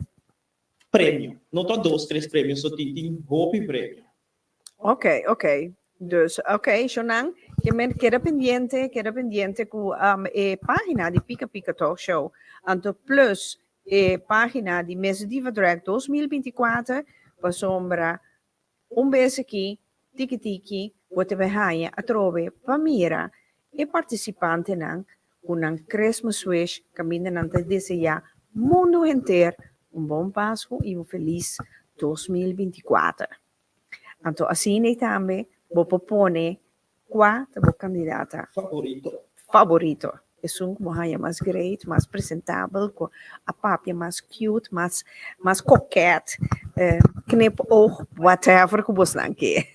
Prêmio. Não tô 2, 3 prêmios, só tem roupa e prêmio. Ok. Dus, Shonan, queda pendiente com a página de Pica Pica Talk Show. Anto plus página de Miss Diva Drag 2024, para sombra, beijo aqui, tiki, você vai a trove, para mira, e participante nan, com um Christmas wish, caminho nan te desejar mundo inteiro, bom Páscoa e feliz 2024. Então, assim também, vou propor qual é o candidato favorito. É um que mais great, mais apresentável, com a papia mais cute, mais coquette, knip oog, whatever que você não quer.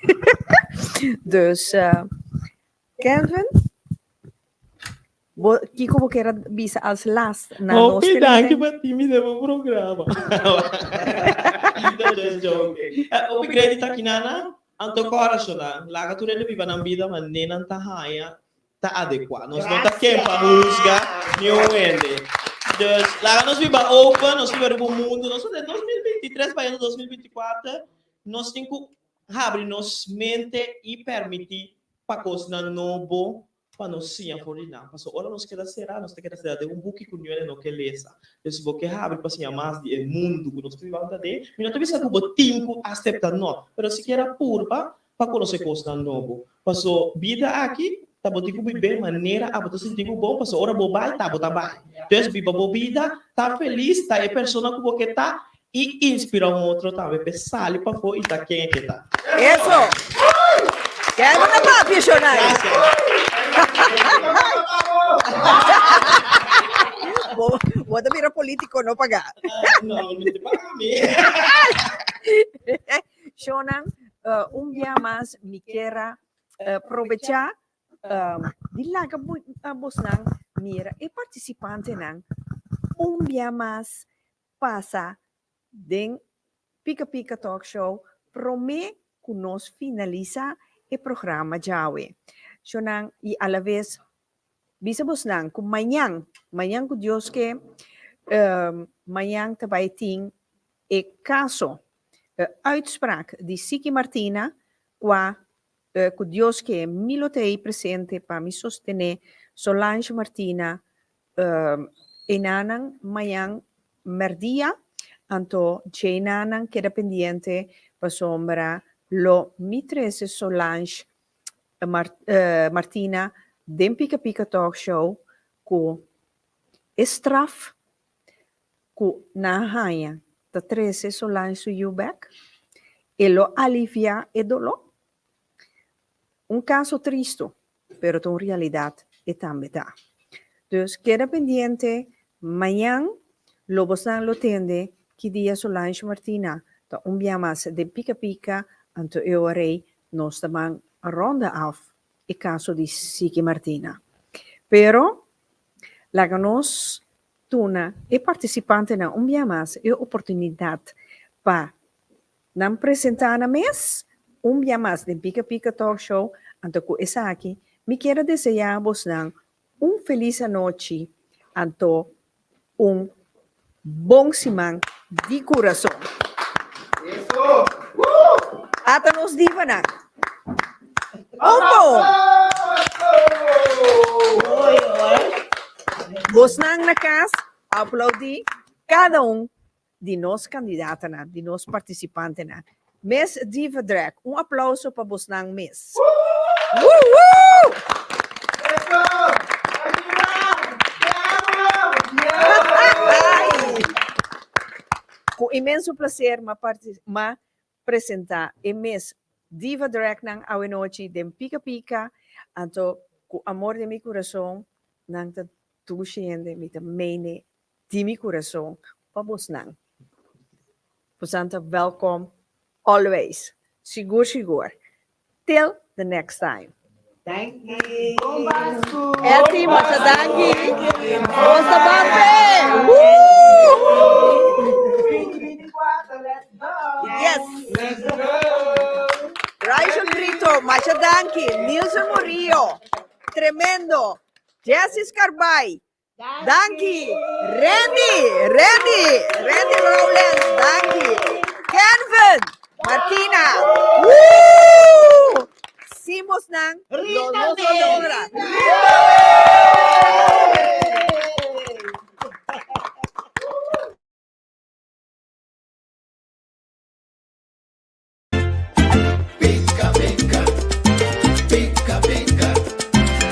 Dus, Kelvin, Kiko vou querer bisa als last na nossa televisão. Danke para ti me deu programa. O grande tá aqui na anto coração lá, lá tu ele vive na vida mas nem não tá raia, tá adequado. Nós não tá quem para buscar nenhum ende. Dus lá nós vive open, nós vive no mundo, nós de 2023 para 2024, nós tem que abrir nossa mente e permitir para coisa novo. Para nós sim a forinar, mas agora nós queremos ser, de book que nós não queremos. Então se você abre para assim mais de mundo que nós vivemos de, não tem que ser como tempo aceitar não, mas se quer purba para conhecer coisas novo. Passou vida aqui, tá bom tipo viver maneira, a sentir bom, passou hora bobai, tá bom tá bem. Então viva boa vida, tá feliz, tá é pessoa que você tá e inspira outro também, pensar para fora e tá quem é que tá. Isso. Quero na papi, Shonai. Vou virar político, não pagar. Não te paga mim. Shonan, dia mais me quero aproveitar de lá que você mira e participante não dia mais passa den Pica Pica Talk Show promete que nós finaliza o programa Jawe. Shonan e a la vez bisa bos nang kung manhã com Deus que manhã também tem caso uitspraak de Siki Martina qua com Deus que milotei presente para me sostener Solange Martina enanang manhã merdia Anto Jena nang queda pendiente pa sombra lo mitrese Solange Martina den Pika Pika Talk Show ku estraf ku nahaya ta trese Solange su Ubek e lo alivia e dolor. Un caso triste, pero en realidad es tan verdad. Dus queda pendiente, mañana lo bosan lo tende, que día Solange Martina, da un día más de Pika Pika, anto eorei, nos daban ronda af, el caso de Siki Martina. Pero, la ganos tuna e participante na un día más e oportunidad para nan presentar na mes, un día más de Pika Pika Talk Show, anto ku Isaki, me quiero desear vos un feliz noche, anto un bom semana de coração. Ata nos divana. Opo! Vos na casa, aplaudi cada de nós candidatos, de nós participantes. Mes Diva Drag, um aplauso para vos mes. Com imenso prazer, ma apresentar o mês Diva Drag nang awe noite de Pika Pika, anto com amor de meu coração, nang ta tuxiende mit a mene de meu coração, pa vos nang. Posanta, welcome, always. Sigur. Till the next time. Thank you. Eti, masadangi. Osta bape. Yes. Let's go. Rachel Grito, Machadanki, Nilson Murillo, Tremendo, Jessie Scarbay, Danki, Randy Rowlands, Danki, Kenvin, Martina, Simos ng Lolo Sonora.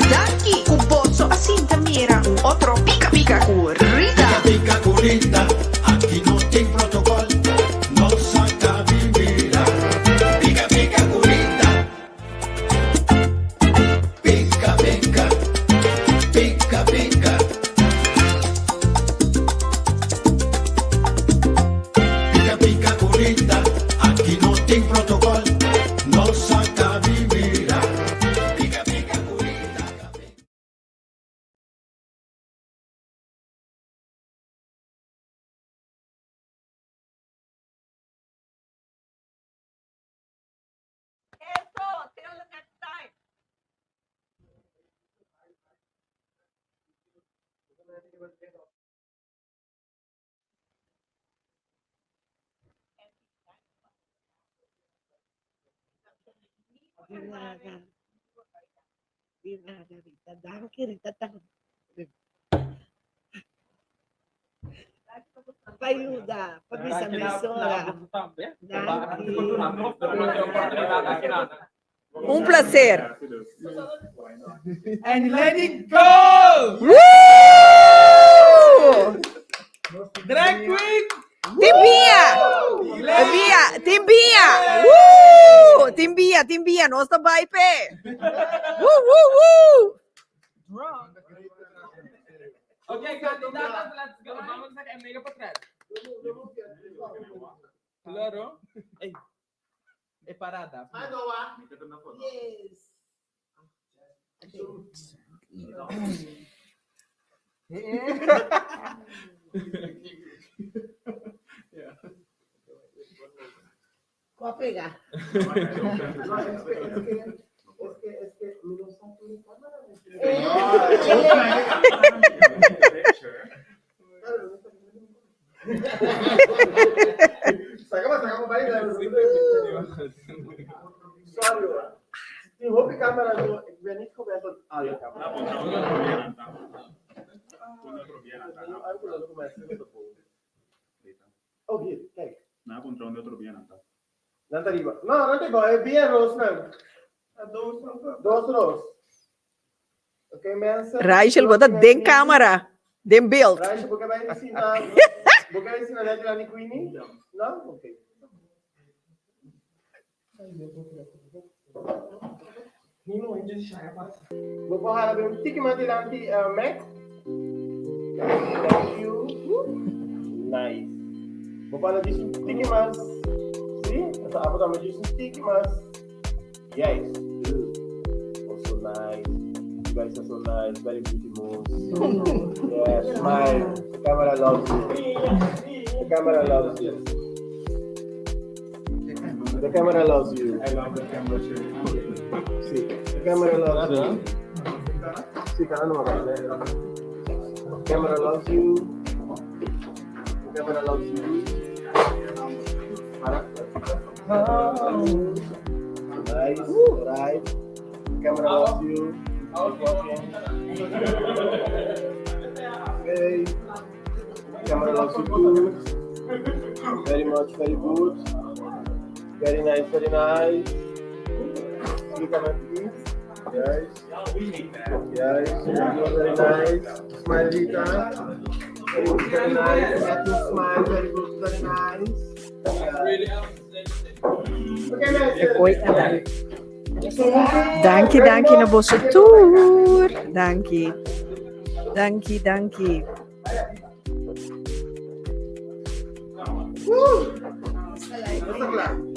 Danki, kuboso asinta mira, otro pica pica currita. Pica currita, aquí no tem protocolo, no saca vivira. Pica pica currita. Pica pica, pica pica. Pica pica currita, aquí no tem protocolo, no saca vivira. Pica pica currita. Till the next time. Virada, Rita, danke, Rita, danke. Paiuda, pabisa mesora. Un placer. And let it go! Woo! Drag queen! Timbia, no sta bai pe. Woo! Okay, candidatas, let's go. Vamos a mega para trás. Claro. Ei, é parada. Yes. Qual pegar? Sacamos bem, né? Die hobbycamera zo, ik ben niet gewend aan audiocamera. Oh, hier. Nanta arriba. No, non te go, è bien roos na. Dos roos. Okay, mensen. Rachel, wat dat den camera, den beeld. Rachel, buka ba yung sina? Buka yung sina natin lang ni Queenie? No? Okay. Buka ba yung tiki mati lang ti Mac? Thank you. Nice. Buka na yung tiki mas. See? Nasa abot naman yung tiki mas. Yes. Good. Also nice. You guys are so nice. Very beautiful. Yeah, smile. The camera loves you. The camera loves you. The camera loves you. I love the camera too. See, the camera loves you. See, kanan mo ba? The camera loves you. The camera loves you. Nice. Right. The camera loves you. Okay. Camera loves you too. Very much, very good. Very nice, very nice. Look at my feet. Yes. Yes. Very nice. Smile, Rita. Very good, very nice. Matthew, smile. Very good, very nice. Okay, nice. Dankie na bosse tour. Dankie. Woo! Basta lang.